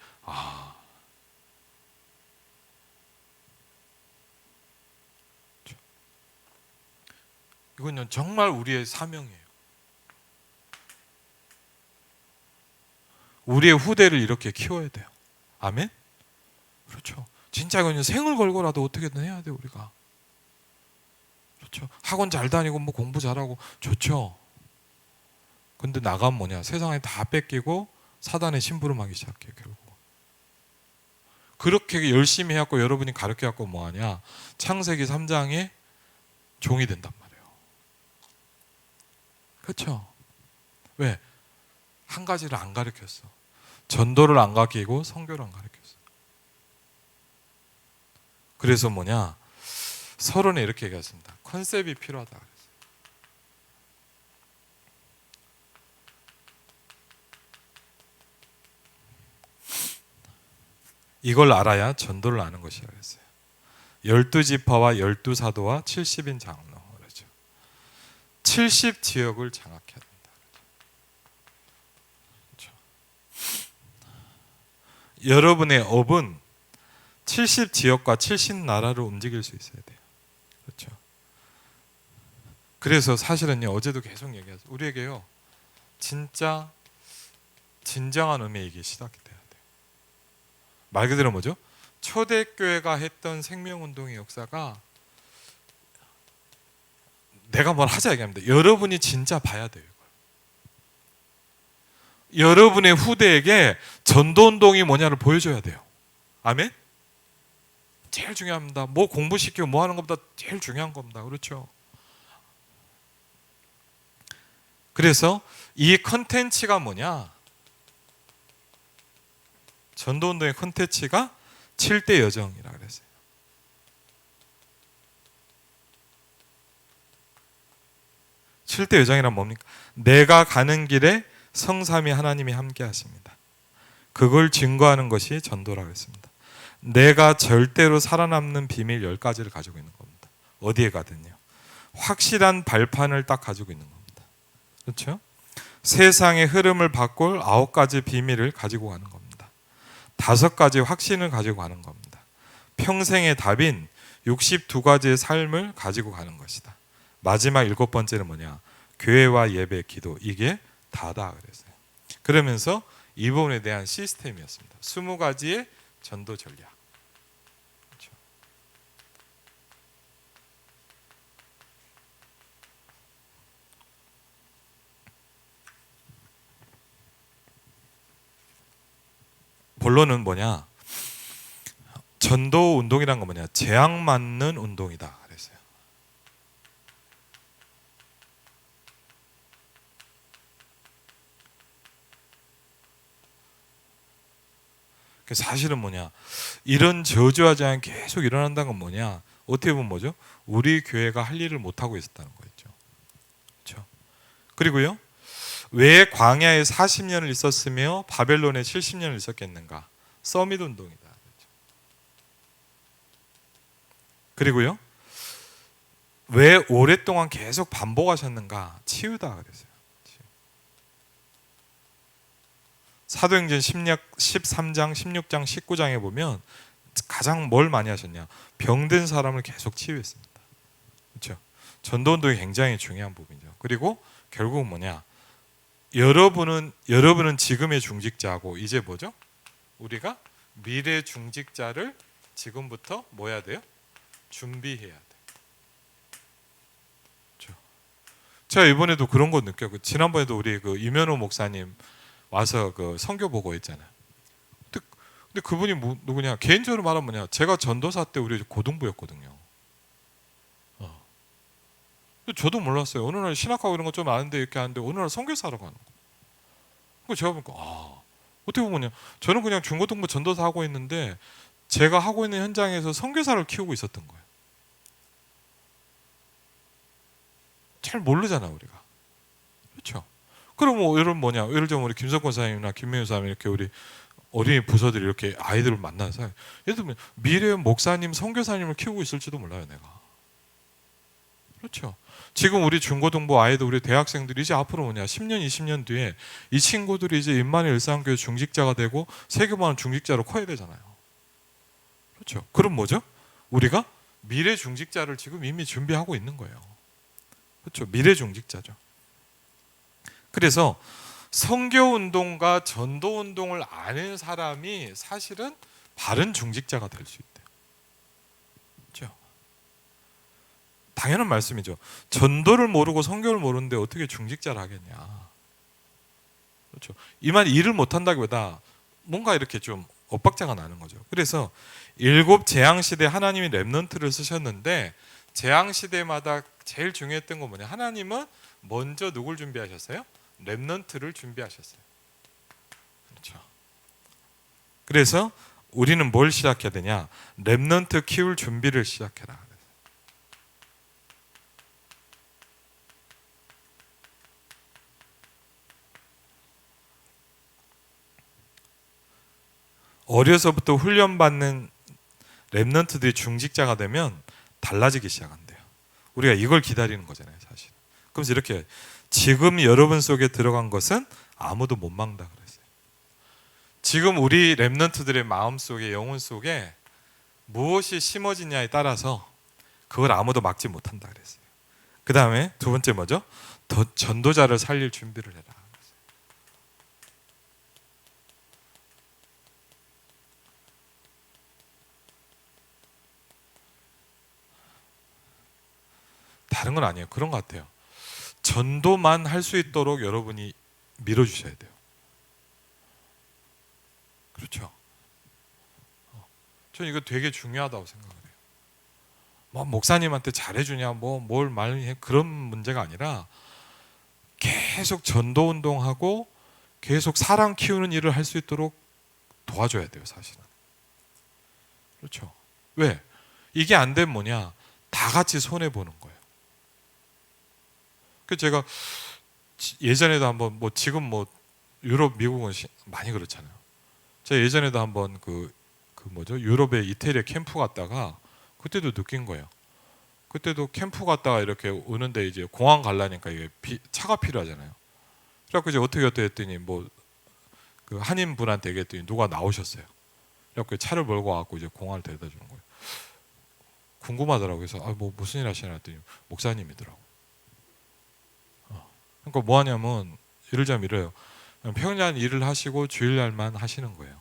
이건 정말 우리의 사명이에요. 우리의 후대를 이렇게 키워야 돼요. 아멘? 그렇죠. 진짜 이건 생을 걸고라도 어떻게든 해야 돼요, 우리가. 그렇죠. 학원 잘 다니고 뭐 공부 잘하고 좋죠. 근데 나가면 뭐냐? 세상에 다 뺏기고 사단의 심부름하기 시작해요, 결국. 그렇게 열심히 해갖고 여러분이 가르쳐갖고 뭐하냐? 창세기 3장에 종이 된단 말이에요. 그렇죠? 왜? 한 가지를 안 가르쳤어. 전도를 안 가르치고 선교를 안 가르쳤어. 그래서 뭐냐? 서론에 이렇게 얘기했습니다. 컨셉이 필요하다 그랬어요. 이걸 알아야 전도를 아는 것이라 그랬어요. 12지파와 12사도와 70인 장로 그렇죠. 70지역을 장악해야 된다. 그렇죠. 여러분의 업은 70지역과 70나라를 움직일 수 있어야 돼요. 그렇죠. 그래서 사실은요 어제도 계속 얘기하죠. 우리에게요 진짜 진정한 의미의 이게 시작이 돼야 돼요. 말 그대로 뭐죠? 초대교회가 했던 생명운동의 역사가 내가 뭘 하자 얘기합니다. 여러분이 진짜 봐야 돼요. 이걸. 여러분의 후대에게 전도운동이 뭐냐를 보여줘야 돼요. 아멘? 제일 중요합니다. 뭐 공부시키고 뭐 하는 것보다 제일 중요한 겁니다. 그렇죠? 그래서 이 컨텐츠가 뭐냐? 전도운동의 컨텐츠가 7대 여정이라 그랬어요. 7대 여정이란 뭡니까? 내가 가는 길에 성삼위 하나님이 함께 하십니다. 그걸 증거하는 것이 전도라고 했습니다. 내가 절대로 살아남는 비밀 10가지를 가지고 있는 겁니다. 어디에 가든요. 확실한 발판을 딱 가지고 있는 겁니다. 그렇죠? 세상의 흐름을 바꿀 9가지 비밀을 가지고 가는 겁니다. 5가지 확신을 가지고 가는 겁니다. 평생의 답인 62가지의 삶을 가지고 가는 것이다. 마지막 7번째는 뭐냐? 교회와 예배, 기도. 이게 다다 그랬어요. 그러면서 이 부분에 대한 시스템이었습니다. 20가지의 전도 전략. 그렇죠. 본론은 뭐냐? 전도 운동이란 건 뭐냐? 재앙 맞는 운동이다 그랬어요. 사실은 뭐냐? 이런 저주와 재앙이 계속 일어난다는 건 뭐냐? 어떻게 보면 뭐죠? 우리 교회가 할 일을 못 하고 있었다는 거죠. 그렇죠? 그리고요. 왜 광야에 40년을 있었으며 바벨론에 70년을 있었겠는가? 서밋 운동이다. 그렇죠? 그리고요. 왜 오랫동안 계속 반복하셨는가? 치유다 그랬어요. 사도행전 13장, 16장, 19장에 보면 가장 뭘 많이 하셨냐? 병든 사람을 계속 치유했습니다. 그렇죠? 전도운동이 굉장히 중요한 부분이죠. 그리고 결국은 뭐냐? 여러분은 지금의 중직자고 이제 뭐죠? 우리가 미래 중직자를 지금부터 뭐 해야 돼요? 준비해야 돼. 그렇죠? 제가 이번에도 그런 거 느꼈고 지난번에도 우리 그 이면호 목사님 와서 그 선교 보고 했잖아요. 근데 그분이 누구냐? 개인적으로 말하면 뭐냐? 제가 전도사 때 우리 고등부였거든요. 저도 몰랐어요. 어느 날 신학하고 이런 거 좀 아는데 이렇게 하는데 어느 날 선교사로 가는 거. 그래서 제가 보니까 어떻게 보면요. 저는 그냥 중고등부 전도사 하고 있는데 제가 하고 있는 현장에서 선교사를 키우고 있었던 거예요. 잘 모르잖아 우리가. 그렇죠? 그럼 뭐 여러분 뭐냐? 예를 들면 우리 김석권 사장님이나 김명희 사장님 이렇게 우리 어린이 부서들이 이렇게 아이들을 만나서 예를 들면 미래 목사님, 선교사님을 키우고 있을지도 몰라요 내가. 그렇죠? 지금 우리 중고등부 아이들, 우리 대학생들이 이제 앞으로 뭐냐? 10년, 20년 뒤에 이 친구들이 이제 임마누엘 일상교회 중직자가 되고 세계만 중직자로 커야 되잖아요. 그렇죠? 그럼 뭐죠? 우리가 미래 중직자를 지금 이미 준비하고 있는 거예요. 그렇죠? 미래 중직자죠. 그래서 선교운동과 전도운동을 아는 사람이 사실은 바른 중직자가 될 수 있대요. 그렇죠? 당연한 말씀이죠. 전도를 모르고 선교를 모르는데 어떻게 중직자를 하겠냐. 그렇죠? 이 말이 일을 못한다기보다 뭔가 이렇게 좀 엇박자가 나는 거죠. 그래서 7 재앙시대 하나님이 렘넌트를 쓰셨는데 재앙시대마다 제일 중요했던 건 뭐냐. 하나님은 먼저 누굴 준비하셨어요? 렘넌트를 준비하셨어요. 그렇죠. 그래서 우리는 뭘 시작해야 되냐? 렘넌트 키울 준비를 시작해라. 어려서부터 훈련받는 렘넌트들이 중직자가 되면 달라지기 시작한대요. 우리가 이걸 기다리는 거잖아요, 사실. 그래서 이렇게 지금 여러분 속에 들어간 것은 아무도 못 막는다 그랬어요. 지금 우리 렘넌트들의 마음 속에, 영혼 속에 무엇이 심어지냐에 따라서 그걸 아무도 막지 못한다 그랬어요. 그 다음에 두 번째 뭐죠? 더 전도자를 살릴 준비를 해라. 다른 건 아니에요. 그런 것 같아요. 전도만 할 수 있도록 여러분이 밀어주셔야 돼요. 그렇죠? 저는 이거 되게 중요하다고 생각을 해요. 뭐 목사님한테 잘해주냐, 뭐 뭘 말해 그런 문제가 아니라 계속 전도 운동하고 계속 사랑 키우는 일을 할 수 있도록 도와줘야 돼요, 사실은. 그렇죠? 왜? 이게 안 되면 뭐냐? 다 같이 손해 보는 거예요. 그 제가 예전에도 한번 뭐 지금 뭐 유럽, 미국은 많이 그렇잖아요. 제가 예전에도 한번 그 그 뭐죠? 유럽의 이태리에 캠프 갔다가 그때도 느낀 거예요. 그때도 캠프 갔다가 이렇게 오는데 이제 공항 가려니까 이게 차가 필요하잖아요. 그래갖고 이제 어떻게 했더니 뭐 그 한인 분한테 얘기했더니 누가 나오셨어요. 그래갖고 차를 몰고 와갖고 이제 공항을 데려다 주는 거예요. 궁금하더라고요. 그래서 뭐 무슨 일 하시나 했더니 목사님이더라고. 그러니까 뭐 하냐면 예를 들자면 이래요. 평일날 일을 하시고 주일날만 하시는 거예요.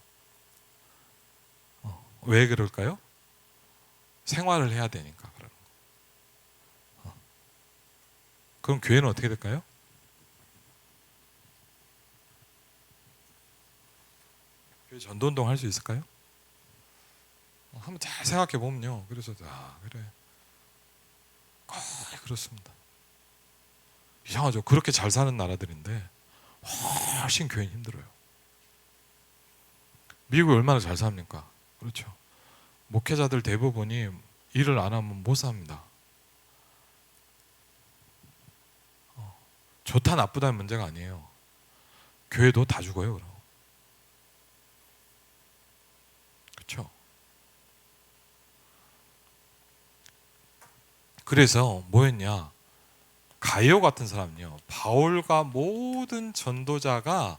왜 그럴까요? 생활을 해야 되니까 그러는 거. 그럼 교회는 어떻게 될까요? 교회 전도운동 할 수 있을까요? 한번 잘 생각해 보면요. 그래서 그래. 그렇습니다. 이상하죠. 그렇게 잘 사는 나라들인데 훨씬 교회는 힘들어요. 미국이 얼마나 잘 삽니까? 그렇죠. 목회자들 대부분이 일을 안 하면 못 삽니다. 좋다 나쁘다는 문제가 아니에요. 교회도 다 죽어요. 그럼. 그렇죠. 그래서 뭐였냐? 가이오 같은 사람은요. 바울과 모든 전도자가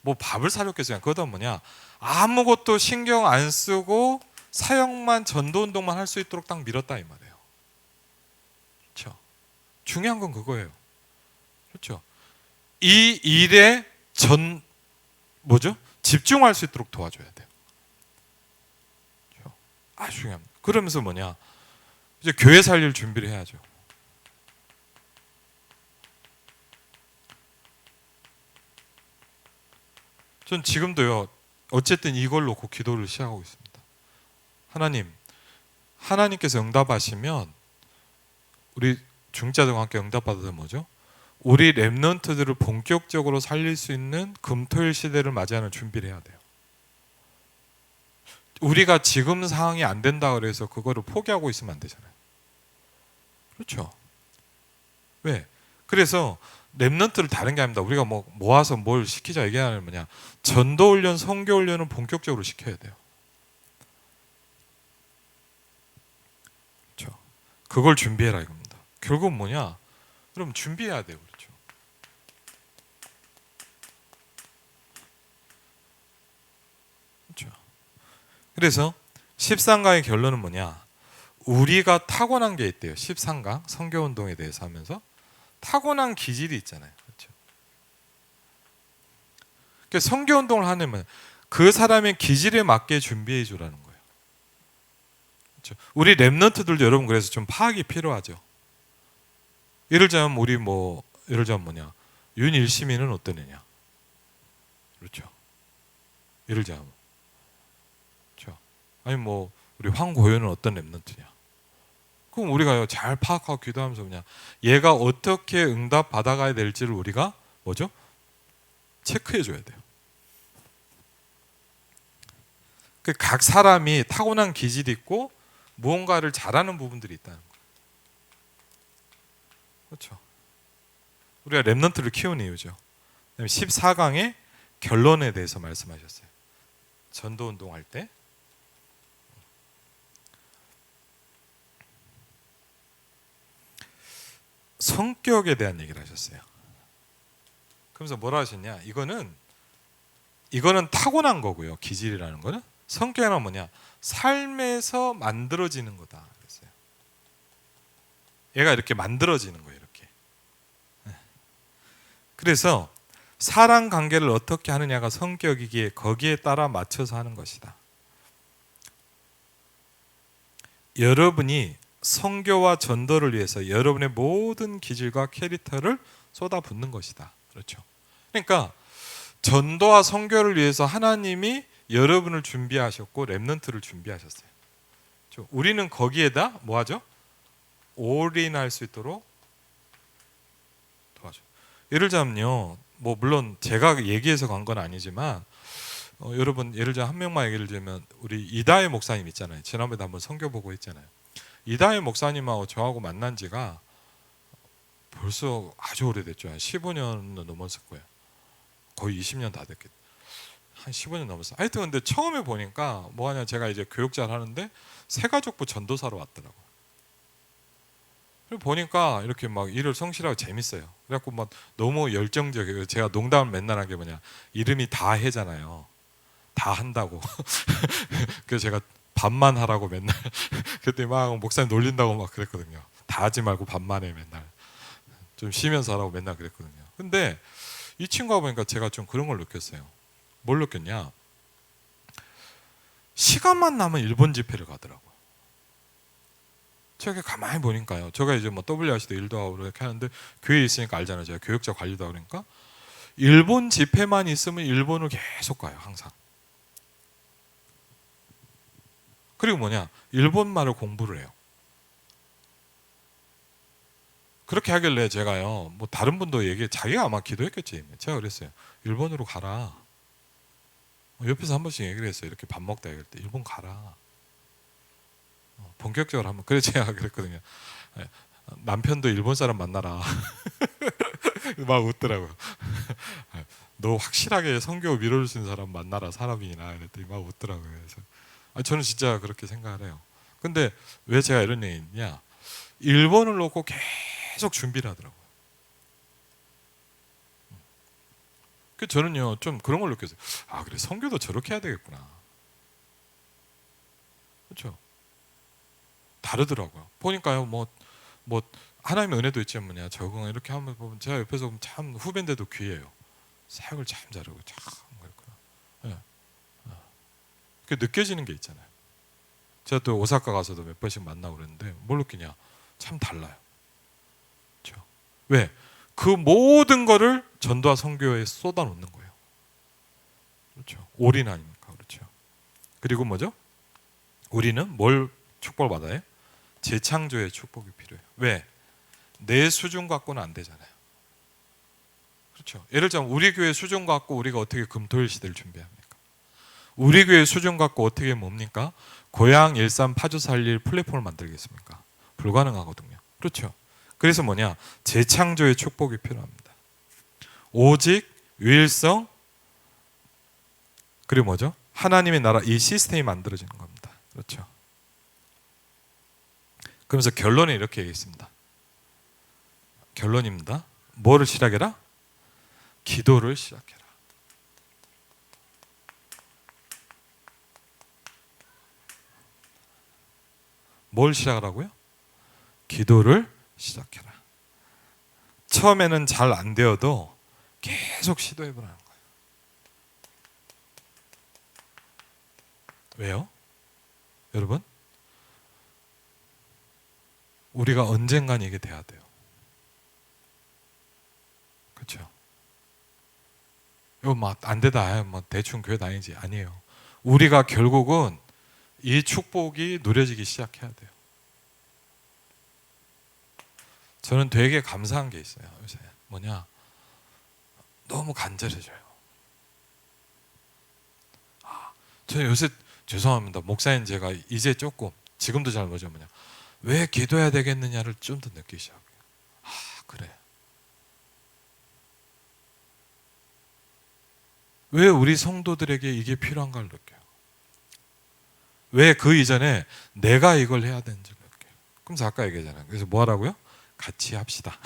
뭐 밥을 사줬겠어요. 그거다 뭐냐? 아무것도 신경 안 쓰고 사역만 전도운동만 할 수 있도록 딱 밀었다 이 말이에요. 그렇죠. 중요한 건 그거예요. 그렇죠. 이 일에 집중할 수 있도록 도와줘야 돼요. 그렇죠? 아주 중요합니다. 그러면서 뭐냐? 이제 교회 살릴 준비를 해야죠. 전 지금도요. 어쨌든 이걸로 그 기도를 시작하고 있습니다. 하나님께서 응답하시면 우리 중자들과 함께 응답받아서 뭐죠? 우리 렘넌트들을 본격적으로 살릴 수 있는 금토일 시대를 맞이하는 준비를 해야 돼요. 우리가 지금 상황이 안 된다 그래서 그거를 포기하고 있으면 안 되잖아요. 그렇죠. 왜? 그래서 렘넌트를 다른 게 아닙니다. 우리가 뭐 모아서 뭘 시키자 이게 아니라 뭐냐? 전도 훈련, 선교 훈련은 본격적으로 시켜야 돼요. 그렇죠. 그걸 준비해라 이겁니다. 결국 뭐냐? 그럼 준비해야 돼요. 그렇죠. 그렇죠. 그래서 13강의 결론은 뭐냐? 우리가 타고난 게 있대요. 13강 선교 운동에 대해서 하면서 타고난 기질이 있잖아요. 그렇죠. 그러니까 선교 운동을 하려면 그 사람의 기질에 맞게 준비해 주라는 거예요. 그렇죠. 우리 렘넌트들도 여러분 그래서 좀 파악이 필요하죠. 예를 들자면 우리 예를 들자면 뭐냐? 윤일시민은 어떤 애냐? 그렇죠. 예를 들자면 그렇죠. 아니 우리 황고현은 어떤 렘넌트냐? 그럼 우리가 잘 파악하고 기도하면서 그냥 얘가 어떻게 응답 받아가야 될지를 우리가 체크해 줘야 돼요. 각 사람이 타고난 기질이 있고 무언가를 잘하는 부분들이 있다는 거예요. 그렇죠. 우리가 렘넌트를 키운 이유죠. 14강의 결론에 대해서 말씀하셨어요. 전도 운동할 때 성격에 대한 얘기를 하셨어요. 그러면서 뭐라 하셨냐? 이거는 타고난 거고요. 기질이라는 거는 성격은 뭐냐? 삶에서 만들어지는 거다. 그랬어요. 얘가 이렇게 만들어지는 거예요. 이렇게. 그래서 사람 관계를 어떻게 하느냐가 성격이기에 거기에 따라 맞춰서 하는 것이다. 여러분이 선교와 전도를 위해서 여러분의 모든 기질과 캐릭터를 쏟아붓는 것이다. 그렇죠. 그러니까 전도와 선교를 위해서 하나님이 여러분을 준비하셨고 렘넌트를 준비하셨어요. 그렇죠? 우리는 거기에다 뭐하죠? 올인할 수 있도록 도와줘. 예를 들자면요, 물론 제가 얘기해서 간 건 아니지만 여러분 예를 들어 한 명만 얘기를 들면 우리 이다혜 목사님 있잖아요. 지난번에 한번 선교 보고 했잖아요. 이다혜 목사님하고 저하고 만난 지가 벌써 아주 오래됐죠. 한 15년 넘었을 거예요. 거의 20년 다 됐겠죠. 한 15년 넘었어. 하여튼 근데 처음에 보니까 뭐하냐, 제가 이제 교육자를 하는데 새가족부 전도사로 왔더라고. 그리고 보니까 이렇게 막 일을 성실하고 재밌어요. 그래갖고 막 너무 열정적이에요. 제가 농담을 맨날 한 게 뭐냐, 이름이 다해잖아요. 다 한다고. 그래서 제가 반만 하라고 맨날 그때 막 목사님 놀린다고 막 그랬거든요. 다 하지 말고 반만 해, 맨날 좀 쉬면서 하라고 맨날 그랬거든요. 근데 이 친구가 보니까 제가 좀 그런 걸 느꼈어요. 뭘 느꼈냐, 시간만 나면 일본 집회를 가더라고요. 제가 가만히 보니까요, 제가 이제 뭐 WRC도 일도 하고 이렇게 하는데 교회에 있으니까 알잖아요. 제가 교육자 관리도 하고 그러니까 일본 집회만 있으면 일본을 계속 가요, 항상. 그리고 뭐냐, 일본말을 공부를 해요. 그렇게 하길래 제가요, 뭐 다른 분도 얘기, 자기가 아마 기도했겠지. 제가 그랬어요. 일본으로 가라. 옆에서 한 번씩 얘기를 했어요. 이렇게 밥 먹다 얘기할 때 일본 가라. 본격적으로 한번. 그래 제가 그랬거든요. 남편도 일본 사람 만나라. 막 웃더라고요. 너 확실하게 성교 밀어줄 수 있는 사람 만나라, 사람이나. 이랬더니 막 웃더라고요. 그래서 저는 진짜 그렇게 생각을 해요. 근데 왜 제가 이런 얘기 했냐, 일본을 놓고 계속 준비를 하더라고요. 그 저는요 좀 그런 걸 느꼈어요. 아 그래, 성교도 저렇게 해야 되겠구나. 그렇죠. 다르더라고요. 보니까요, 뭐 하나님의 은혜도 있지 뭐냐, 적응 이렇게 하면 보면 제가 옆에서 보면 참 후배인데도 귀해요. 사역을 참 잘하고 참 그렇구나. 예. 그 느껴지는 게 있잖아요. 제가 또 오사카 가서도 몇 번씩 만나고 그랬는데 뭘 느끼냐, 참 달라요. 그렇죠. 왜? 그 모든 거를 전도와 선교에 쏟아놓는 거예요. 그렇죠. 올인 아닙니까? 그렇죠. 그리고 뭐죠? 우리는 뭘 축복을 받아요? 재창조의 축복이 필요해요. 왜? 내 수준 갖고는 안 되잖아요. 그렇죠. 예를 들면 우리 교회 수준 갖고 우리가 어떻게 금토일 시대를 준비합니까? 우리 교회 수준 갖고 어떻게 뭡니까? 고향 일산 파주 살릴 플랫폼을 만들겠습니까? 불가능하거든요. 그렇죠. 그래서 뭐냐, 재창조의 축복이 필요합니다. 오직 유일성, 그리고 뭐죠? 하나님의 나라, 이 시스템이 만들어지는 겁니다. 그렇죠. 그러면서 결론은 이렇게 얘기했습니다. 결론입니다. 뭐를 시작해라? 기도를 시작해라. 뭘 시작하라고요? 기도를 시작해라. 처음에는 잘 안 되어도 계속 시도해보라는 거예요. 왜요? 여러분, 우리가 언젠간 이게 돼야 돼요. 그렇죠? 이거 막 안 되다, 뭐 대충 교회 다니지, 아니에요. 우리가 결국은 이 축복이 누려지기 시작해야 돼요. 저는 되게 감사한 게 있어요. 요새 뭐냐, 너무 간절해져요. 저는 요새 죄송합니다, 목사님, 제가 이제 조금, 지금도 잘 모르죠, 뭐냐, 왜 기도해야 되겠느냐를 좀 더 느끼기 시작해요. 아 그래, 왜 우리 성도들에게 이게 필요한가를 느껴요. 왜 그 이전에 내가 이걸 해야 되는지 느껴요. 그럼 아까 얘기했잖아요. 그래서 뭐 하라고요? 같이 합시다.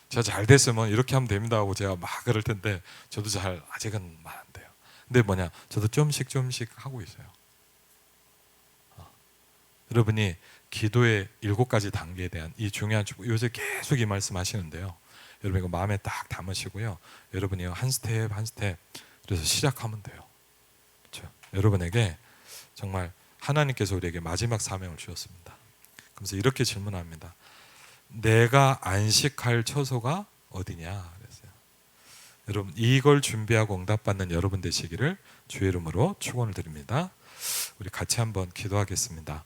제가 잘 됐으면 이렇게 하면 됩니다 하고 제가 막 그럴 텐데, 저도 잘 아직은 말 안 돼요. 근데 뭐냐, 저도 좀씩 하고 있어요. 여러분이 기도의 7가지 단계에 대한 이 중요한 축복, 요새 계속 이 말씀 하시는데요, 여러분 이거 마음에 딱 담으시고요, 여러분이 한 스텝 한 스텝 그래서 시작하면 돼요. 그렇죠? 여러분에게 정말 하나님께서 우리에게 마지막 사명을 주셨습니다. 그래서 이렇게 질문합니다. 내가 안식할 처소가 어디냐 그랬어요. 여러분, 이걸 준비하고 응답받는 여러분 되시기를 주의 이름으로 축원을 드립니다. 우리 같이 한번 기도하겠습니다.